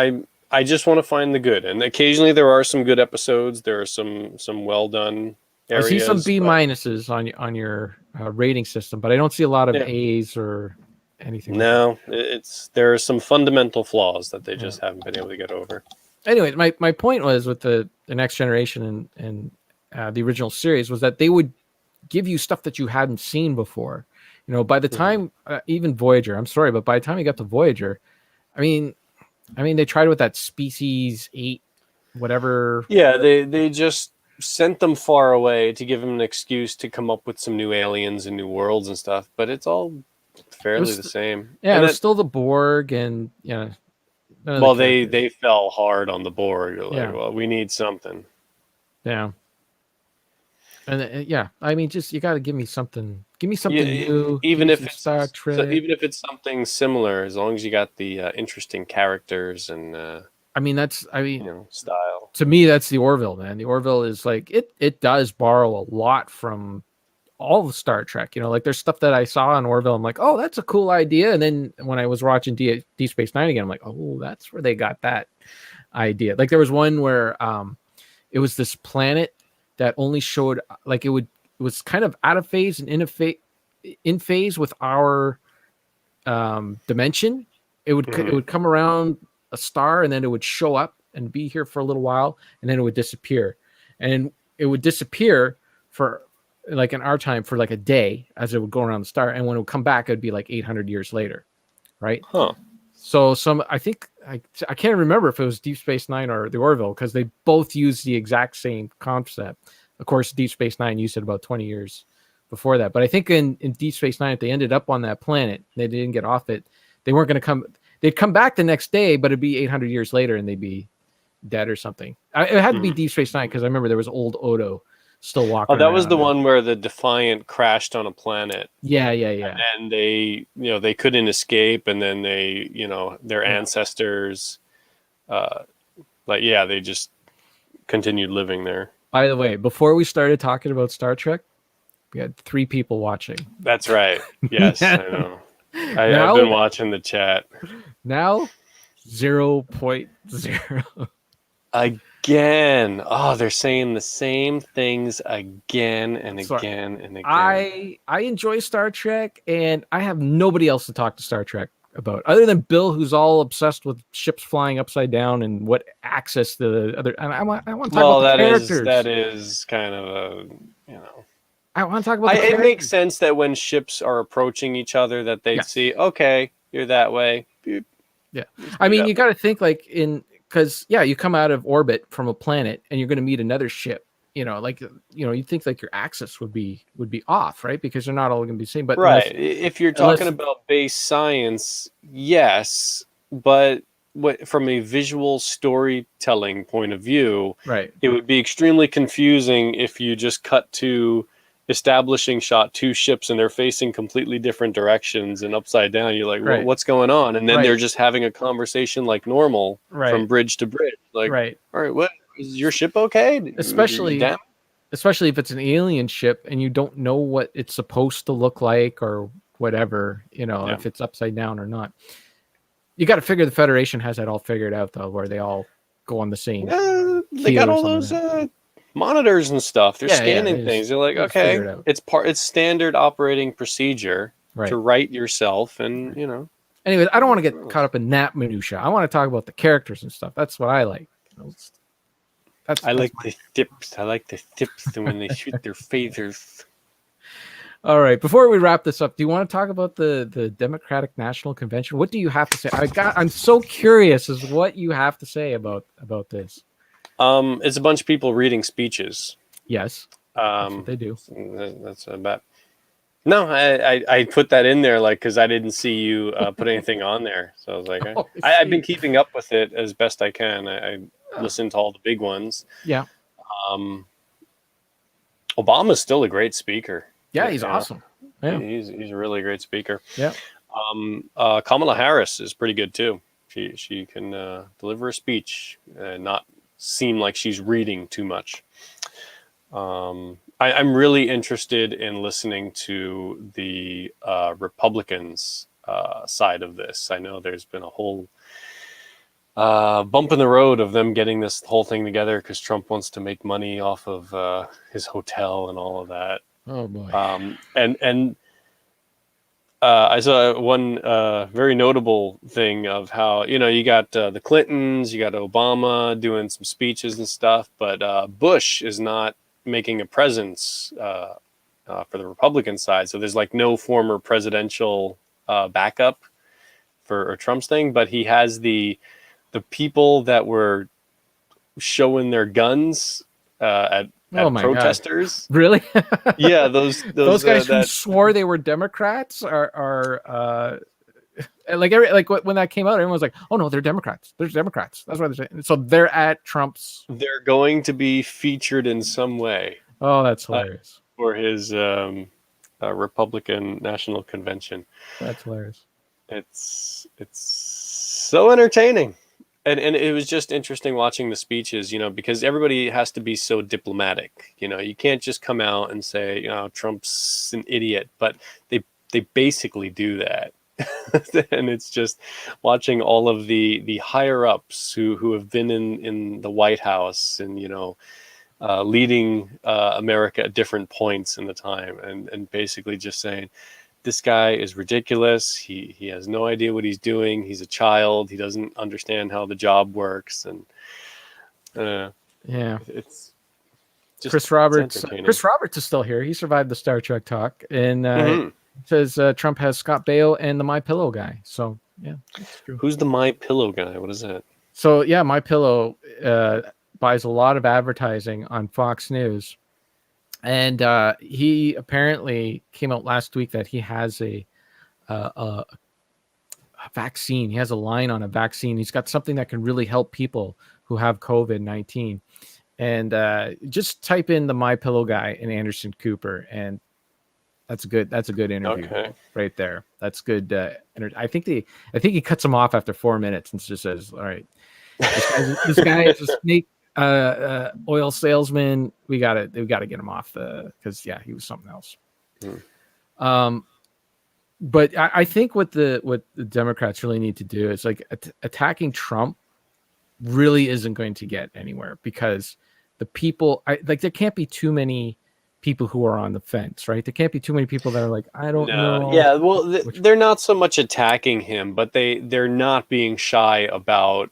I just want to find the good, and occasionally there are some good episodes. There are some well done areas. I see some B minuses on your rating system, but I don't see a lot of A's or anything. No, there are some fundamental flaws that they just haven't been able to get over. Anyway, my point was with the Next Generation and the original series was that they would give you stuff that you hadn't seen before. By the time even Voyager, I'm sorry, but by the time you got to Voyager, I mean, they tried with that Species 8, whatever. Yeah, they just sent them far away to give them an excuse to come up with some new aliens and new worlds and stuff, but it's all fairly the same. Yeah, and it was still the Borg, and well, they fell hard on the Borg. Well, we need something. Yeah. And I mean, just you got to give me something new. Even if it's Star Trek, even if it's something similar, as long as you got the interesting characters and style. To me, that's the Orville, man. The Orville is like it does borrow a lot from all of Star Trek. Like there's stuff that I saw on Orville. I'm like, oh, that's a cool idea. And then when I was watching Deep Space Nine again, I'm like, oh, that's where they got that idea. Like there was one where it was this planet that only showed like it was kind of out of phase and in phase with our dimension. It would come around a star and then it would show up and be here for a little while and then it would disappear. And it would disappear for like in our time for like a day as it would go around the star. And when it would come back, it'd be like 800 years later. Right. Huh. So I think I can't remember if it was Deep Space Nine or the Orville because they both used the exact same concept. Of course, Deep Space Nine used it about 20 years before that. But I think in Deep Space Nine, if they ended up on that planet, they didn't get off it. They weren't going to come. They'd come back the next day, but it'd be 800 years later, and they'd be dead or something. It had to be Deep Space Nine because I remember there was old Odo still walking. Oh, that was the one where the Defiant crashed on a planet. Yeah. And they, they couldn't escape, and then they, their ancestors, they just continued living there. By the way, before we started talking about Star Trek, we had 3 people watching. That's right. Yes, I know. I've been watching the chat. Now, 0.0. Again. Oh, they're saying the same things again and again and again. I enjoy Star Trek, and I have nobody else to talk to Star Trek about other than Bill, who's all obsessed with ships flying upside down and what access the other. And I want to talk about the characters. That is kind of a I want to talk about. It makes sense that when ships are approaching each other, that they'd see, okay, you're that way. Yeah, I mean, you got to think like because you come out of orbit from a planet and you're going to meet another ship. You think like your axis would be off, right? Because they're not all going to be the same. But right, if you're talking about base science, yes, but from a visual storytelling point of view, right, it would be extremely confusing if you just cut to establishing shot 2 ships and they're facing completely different directions and upside down. You're like, well, what's going on? And then they're just having a conversation like normal from bridge to bridge. Like, all right, what is your ship okay? Especially if it's an alien ship and you don't know what it's supposed to look like or whatever, if it's upside down or not. You got to figure the Federation has that all figured out, though, where they all go on the same. They got all those monitors and stuff. They're scanning things. They're like, okay, it's standard operating procedure to write yourself, and you know. Anyways, I don't want to get caught up in that minutia. I want to talk about the characters and stuff. That's what I like. I like the tips. I like the tips when they shoot their phasers. All right. Before we wrap this up, do you want to talk about the Democratic National Convention? What do you have to say? I'm so curious as to what you have to say about this. It's a bunch of people reading speeches. Yes. That's what they do. That's a bet. No, I put that in there because I didn't see you put anything on there. So I was like, I've been keeping up with it as best I can. I listened to all the big ones. Yeah. Obama's still a great speaker. Yeah, he's awesome. Yeah. He's a really great speaker. Yeah. Kamala Harris is pretty good too. She can deliver a speech and not seem like she's reading too much. I'm really interested in listening to the Republicans' side of this. I know there's been a whole bump in the road of them getting this whole thing together because Trump wants to make money off of his hotel and all of that. Oh boy! And I saw one very notable thing of how you got the Clintons, you got Obama doing some speeches and stuff, but Bush is not making a presence for the Republican side. So there's like no former presidential backup for Trump's thing, but he has the people that were showing their guns at protesters. God. Really? Yeah, those guys who swore they were Democrats are when that came out, everyone was like, "Oh no, they're Democrats. They're Democrats." That's why they're saying. So they're at Trump's. They're going to be featured in some way. Oh, that's hilarious. For his Republican National Convention. That's hilarious. It's so entertaining. And it was just interesting watching the speeches, because everybody has to be so diplomatic. You can't just come out and say, Trump's an idiot, but they basically do that. And it's just watching all of the higher ups who have been in the White House and, leading America at different points in the time and basically just saying, this guy is ridiculous. He has no idea what he's doing. He's a child. He doesn't understand how the job works. And it's just Chris Roberts. Chris Roberts is still here. He survived the Star Trek talk, and says Trump has Scott Baio and the My Pillow guy. So yeah, that's true. Who's the My Pillow guy? What is that? So yeah, My Pillow buys a lot of advertising on Fox News. And he apparently came out last week that he has a vaccine. He has a line on a vaccine. He's got something that can really help people who have COVID-19. And just type in the My Pillow guy and Anderson Cooper, and that's a good interview right there. That's good. I think he cuts him off after 4 minutes and just says, "All right, this guy is a snake." Oil salesman. We gotta get him off because he was something else. But I think what the Democrats really need to do is attacking Trump really isn't going to get anywhere because the people there can't be too many people who are on the fence, right? There can't be too many people that are like, I don't know. Yeah, well, they're not so much attacking him, but they're not being shy about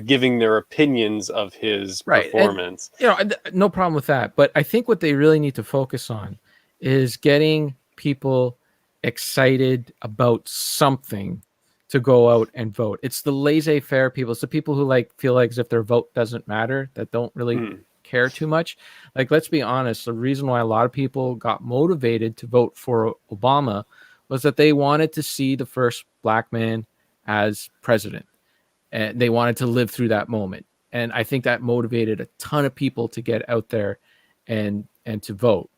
giving their opinions of his performance. And, no problem with that. But I think what they really need to focus on is getting people excited about something to go out and vote. It's the laissez-faire people. It's the people who feel like as if their vote doesn't matter, that don't really care too much. Let's be honest. The reason why a lot of people got motivated to vote for Obama was that they wanted to see the first black man as president. And they wanted to live through that moment. And I think that motivated a ton of people to get out there and to vote.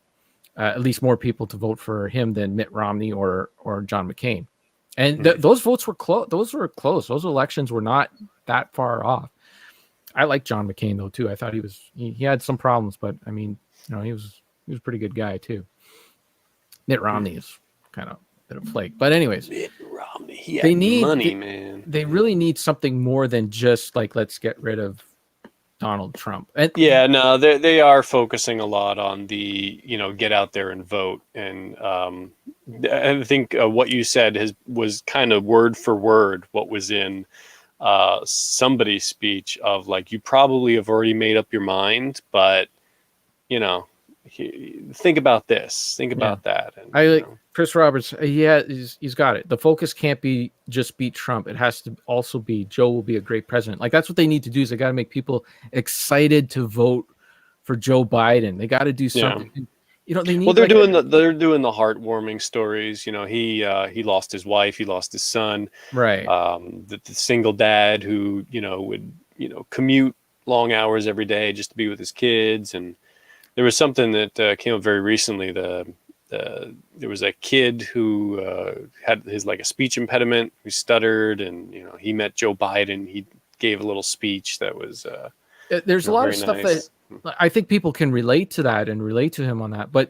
At least more people to vote for him than Mitt Romney or John McCain. And those votes were close. Those were close. Those elections were not that far off. I like John McCain though too. I thought he had some problems, but I mean, he was a pretty good guy too. Mitt Romney is kind of a bit of a flake. But anyways. Mitt Romney. He They had need money, man. they really need something more than just like, let's get rid of Donald Trump. And Yeah, no, they are focusing a lot on the, get out there and vote. And I think what you said was kind of word for word what was in somebody's speech of like, you probably have already made up your mind, but think about this, think about that. And I like Chris Roberts. He's got it. The focus can't be just beat Trump. It has to also be Joe will be a great president. Like that's what they need to do. Is they got to make people excited to vote for Joe Biden. They got to do something. They need. Well, they're doing the heartwarming stories. He lost his wife, he lost his son. Right. The single dad who would commute long hours every day just to be with his kids. And there was something that came up very recently. There was a kid who had a speech impediment, who stuttered, and he met Joe Biden. He gave a little speech that was. There's a lot of stuff nice. that I think people can relate to that and relate to him on that, but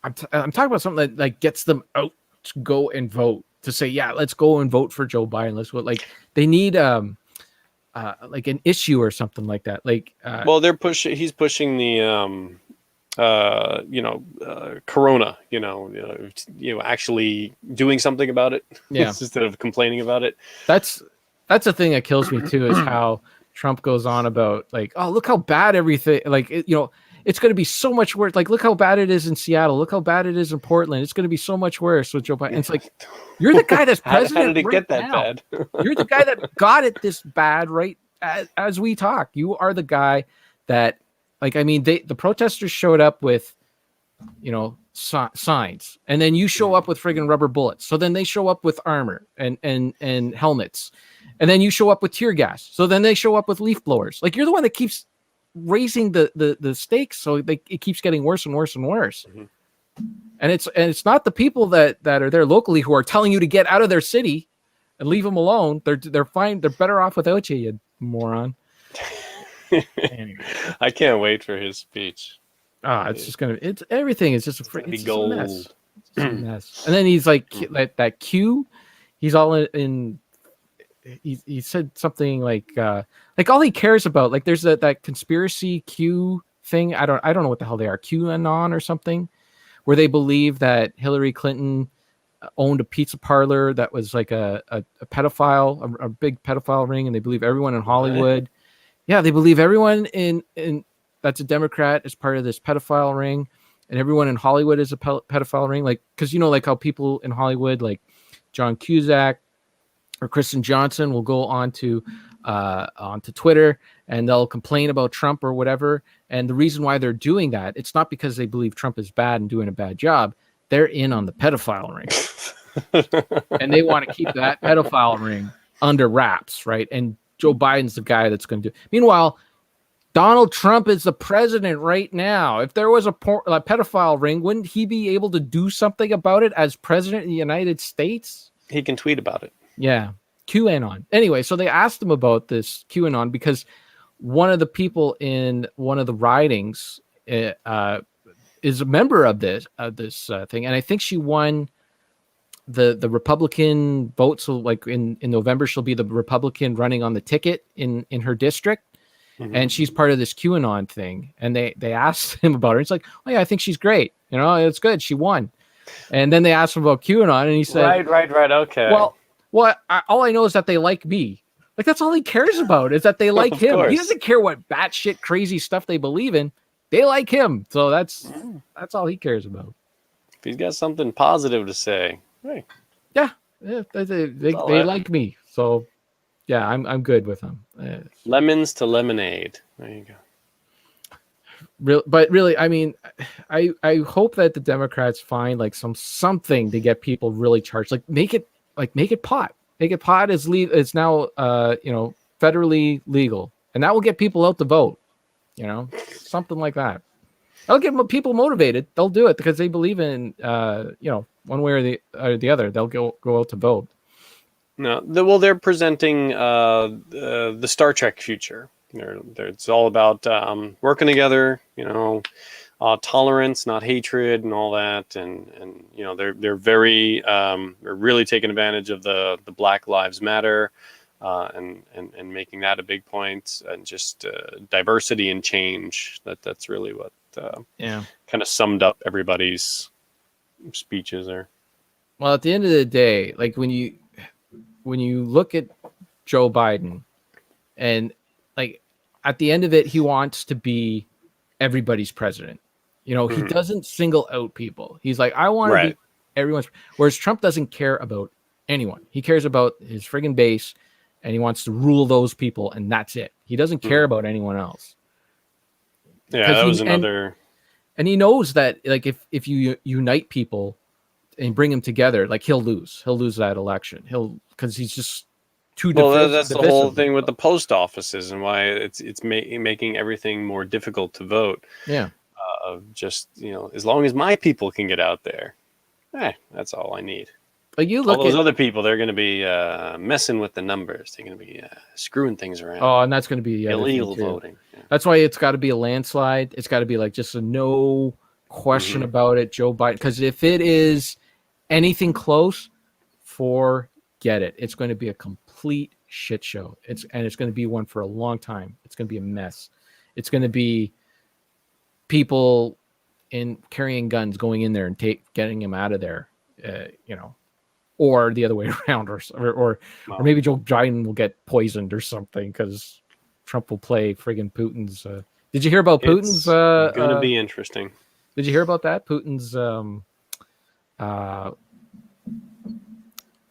I'm talking about something that like gets them out to go and vote, to say, yeah, let's go and vote for Joe Biden. Let's vote. Like they need like an issue or something like that. Like well, he's pushing the Corona, actually doing something about it, instead of complaining about it. That's the thing that kills me too, is how Trump goes on about like, oh, look how bad everything, like, it's going to be so much worse. Like, look how bad it is in Seattle. Look how bad it is in Portland. It's going to be so much worse with Joe Biden. And it's like, you're the guy that's president. How did it get that bad? You're the guy that got it this bad, right? As we talk, you are the guy that, like, I mean, the protesters showed up with, signs, and then you show up with friggin' rubber bullets. So then they show up with armor and helmets, and then you show up with tear gas. So then they show up with leaf blowers. Like, you're the one that keeps raising the stakes, so it keeps getting worse and worse and worse. Mm-hmm. And it's not the people that are there locally who are telling you to get out of their city and leave them alone. They're fine. They're better off without you moron. Anyway. I can't wait for his speech. Everything is just a mess. It's just a mess. And then he's like, that Q, he's all in he said something like all he cares about, like there's that conspiracy Q thing. I don't know what the hell they are, QAnon or something, where they believe that Hillary Clinton owned a pizza parlor that was like a pedophile, a big pedophile ring, and they believe everyone in Hollywood. Right. Yeah, they believe everyone in that's a Democrat is part of this pedophile ring, and everyone in Hollywood is a pedophile ring. Like, because like how people in Hollywood, like John Cusack or Kristen Johnson, will go onto Twitter and they'll complain about Trump or whatever. And the reason why they're doing that, it's not because they believe Trump is bad and doing a bad job. They're in on the pedophile ring, and they want to keep that pedophile ring under wraps, right? And Joe Biden's the guy that's going to do. Meanwhile, Donald Trump is the president right now. If there was a pedophile ring, wouldn't he be able to do something about it as president of the United States? He can tweet about it. Yeah. QAnon. Anyway, so they asked him about this QAnon because one of the people in one of the ridings is a member of this thing. And I think she won the Republican vote. So like in November, she'll be the Republican running on the ticket in her district. Mm-hmm. And she's part of this QAnon thing. And they asked him about her. It's like, oh yeah, I think she's great. It's good. She won. And then they asked him about QAnon, and he said, right. Okay. Well, all I know is that they like me. Like, that's all he cares about, is that they like him. Course. He doesn't care what batshit crazy stuff they believe in. They like him. So that's all he cares about. If he's got something positive to say, hey. Yeah, they like me. So yeah, I'm good with them. Lemons to lemonade. There you go. But really, I mean, I hope that the Democrats find like something to get people really charged. Like make it pot. Make it pot is now federally legal, and that will get people out to vote. Something like that. That'll get people motivated. They'll do it because they believe in one way or the other. They'll go out to vote. No, they're presenting the Star Trek future. It's all about working together, tolerance, not hatred, and all that. And you know, they're very they're really taking advantage of the Black Lives Matter, and making that a big point, and just diversity and change. That's really what kind of summed up everybody's speeches there. Well, at the end of the day, like when you look at Joe Biden, and like at the end of it, he wants to be everybody's president. You know, he doesn't single out people. He's like, I want to be everyone's. Whereas Trump doesn't care about anyone. He cares about his friggin' base, and he wants to rule those people, and that's it. He doesn't care about anyone else. Yeah, that was another. And he knows that, like, if you unite people and bring them together, like he'll lose that election. Because he's just too. Well, that's the whole thing with the post offices and why it's making everything more difficult to vote. Yeah. Just, you know, as long as my people can get out there, that's all I need. Like you look all those other people, they're going to be messing with the numbers. They're going to be screwing things around. Oh, and that's going to be illegal voting. Yeah. That's why it's got to be a landslide. It's got to be like just a no question about it, Joe Biden. Because if it is anything close, forget it. It's going to be a complete shit show. It's going to be one for a long time. It's going to be a mess. It's going to be people carrying guns going in there and getting him out of there. You know. Or the other way around, or maybe Joe Biden will get poisoned or something because Trump will play friggin' Putin's. Did you hear about Putin's? It's going to be interesting. Did you hear about that? Putin's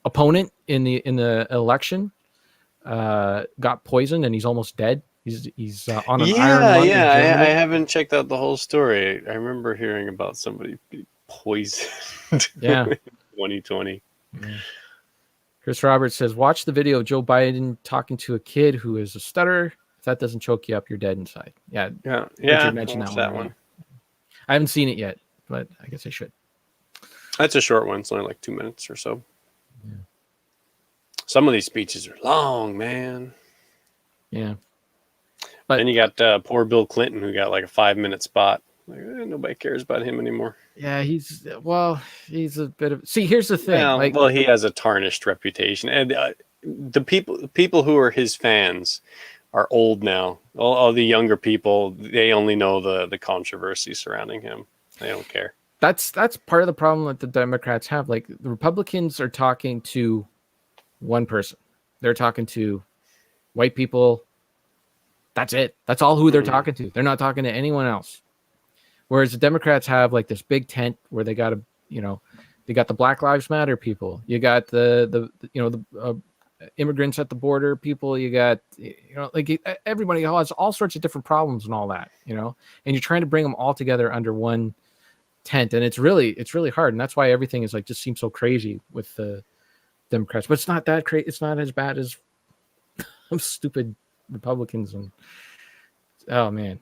opponent in the election got poisoned and he's almost dead. He's on an iron lung. Yeah. I haven't checked out the whole story. I remember hearing about somebody being poisoned. Yeah, 2020. Yeah. Chris Roberts says, watch the video of Joe Biden talking to a kid who is a stutterer. If that doesn't choke you up, you're dead inside. Yeah. Richard mentioned that one. I haven't seen it yet, but I guess I should. That's a short one. It's only like 2 minutes or so. Yeah. Some of these speeches are long, man. Yeah. But then you got poor Bill Clinton, who got like a 5-minute spot. Like, nobody cares about him anymore. Yeah, he's a bit of. See, here's the thing. Well, he has a tarnished reputation, and the people who are his fans are old now. All the younger people, they only know the controversy surrounding him. They don't care. That's part of the problem that the Democrats have. Like the Republicans are talking to one person. They're talking to white people. That's it. That's all who they're talking to. They're not talking to anyone else. Whereas the Democrats have like this big tent where they got they got the Black Lives Matter people. You got the immigrants at the border people. You got, like everybody has all sorts of different problems and all that, and you're trying to bring them all together under one tent. And it's really hard. And that's why everything is like, just seems so crazy with the Democrats, but it's not that crazy. It's not as bad as stupid Republicans. And oh man.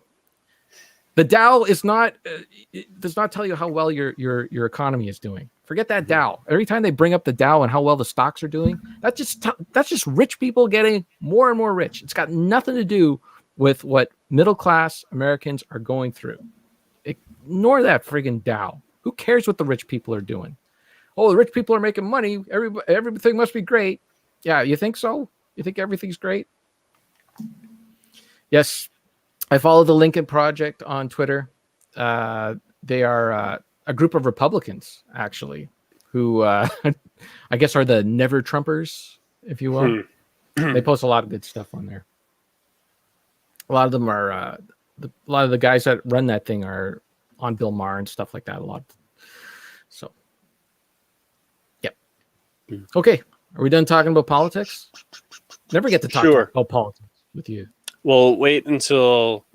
The Dow is not does not tell you how well your economy is doing. Forget that Dow. Every time they bring up the Dow and how well the stocks are doing, that's just rich people getting more and more rich. It's got nothing to do with what middle class Americans are going through. Ignore that friggin' Dow. Who cares what the rich people are doing? Oh, the rich people are making money. Everything must be great. Yeah, you think so? You think everything's great? Yes. I follow the Lincoln Project on Twitter. They are a group of Republicans, actually, who I guess are the never Trumpers, if you will. They post a lot of good stuff on there. A lot of them are a lot of the guys that run that thing are on Bill Maher and stuff like that a lot. So, yep. Okay, are we done talking about politics? Never get to talk about politics with you. Well, wait until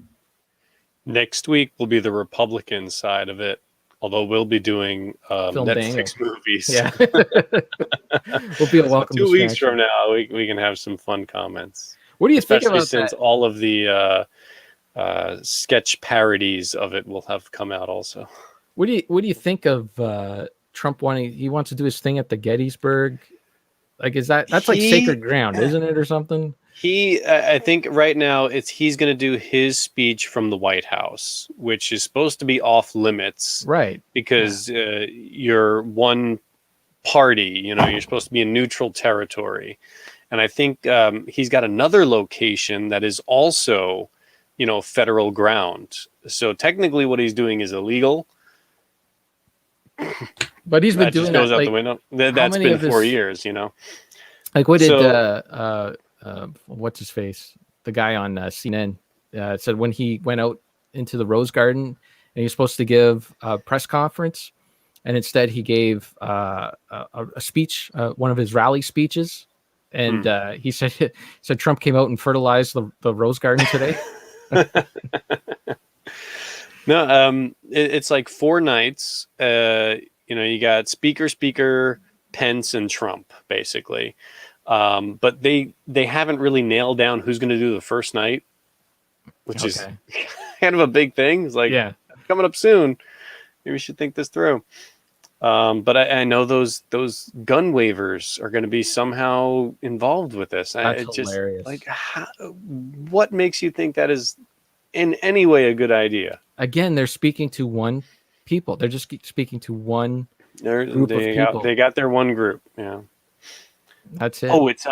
next week will be the Republican side of it. Although we'll be doing Netflix movies. Yeah. We'll be a welcome. 2 weeks from now, we can have some fun comments. What do you think about since that? all of the sketch parodies of it will have come out also. What do you think of Trump wanting? He wants to do his thing at the Gettysburg Like, that's like sacred ground, isn't it, or something? I think right now he's going to do his speech from the White House, which is supposed to be off limits, Right? because you're one party. You're supposed to be in neutral territory, and I think he's got another location that is also, federal ground. So technically, what he's doing is illegal. But he's been That doing just goes that, out like, the window. how That's many been of 4 years. Like, what did So what's his face? The guy on CNN said when he went out into the Rose Garden and he was supposed to give a press conference, and instead he gave a speech, one of his rally speeches, and he said Trump came out and fertilized the Rose Garden today. No, it's like 4 nights. You got speaker, Pence, and Trump, basically. But they haven't really nailed down who's going to do the first night, which is kind of a big thing. It's like, coming up soon. Maybe we should think this through. But I know those gun waivers are going to be somehow involved with this. That's hilarious. Like, what makes you think that is in any way a good idea? Again, they're speaking to one people. They're just speaking to one group of people. They got their one group. Yeah. That's it. Oh, it's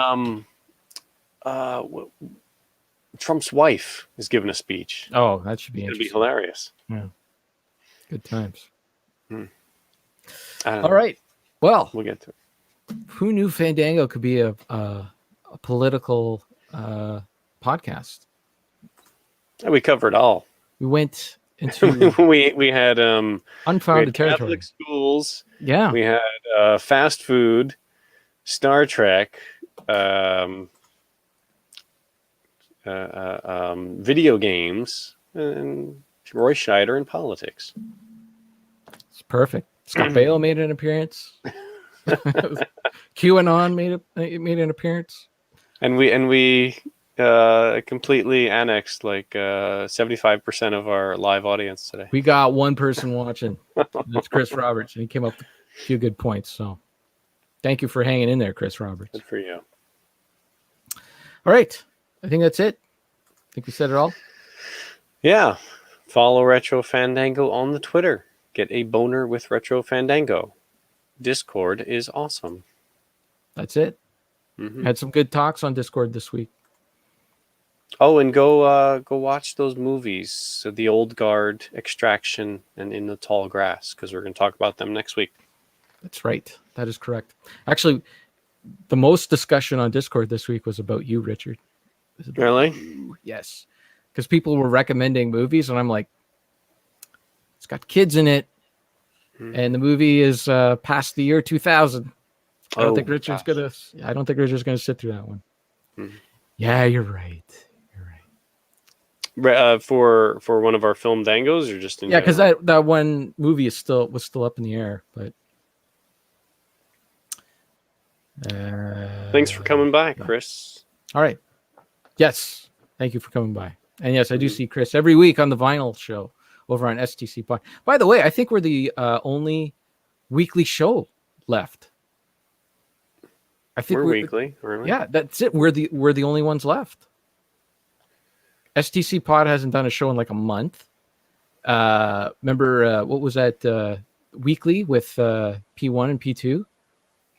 Trump's wife is giving a speech. Oh, that should be It'd interesting. be hilarious. Yeah. Good times. All right. Well, we'll get to it. Who knew Fandango could be a political podcast? We covered all. We went into we had unfounded territory. Catholic schools. Yeah. We had fast food, Star Trek, video games, and Roy Scheider and politics. It's perfect. Scott Baio made an appearance. QAnon made an appearance. And we completely annexed like 75% of our live audience today. We got one person watching. That's Chris Roberts, and he came up with a few good points. So thank you for hanging in there, Chris Roberts. Good for you. All right. I think that's it. I think we said it all. Yeah. Follow Retro Fandango on the Twitter. Get a boner with Retro Fandango. Discord is awesome. That's it. Had some good talks on Discord this week. Oh, and go watch those movies, so The Old Guard, Extraction, and In the Tall Grass, because we're going to talk about them next week. That's right. That is correct. Actually, the most discussion on Discord this week was about you, Richard. Really? Yes. Because people were recommending movies, and I'm like, it's got kids in it, and the movie is past the year 2000. I don't think Richard's gonna sit through that one. Yeah, you're right. For one of our film dangos, or just in general? Because that one movie was still up in the air. But thanks for coming by, Chris. All right. Yes, thank you for coming by. And yes, I do see Chris every week on the Vinyl Show over on STC Pod. By the way, I think we're the only weekly show left. I think we're weekly. Yeah, that's it. We're the only ones left. STC Pod hasn't done a show in like a month. Remember what was that weekly with P1 and P2?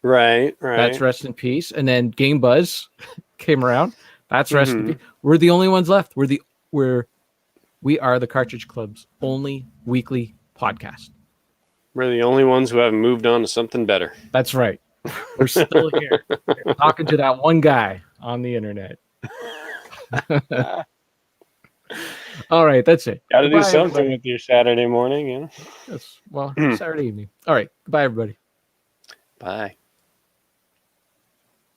Right. That's rest in peace. And then Game Buzz came around. That's rest in peace. We're the only ones left. We are the Cartridge Club's only weekly podcast. We're the only ones who haven't moved on to something better. That's right. We're still here. We're talking to that one guy on the internet. All right, that's it. Got to do something with your Saturday morning, Yes. Well, Saturday evening. All right. Goodbye, everybody. Bye.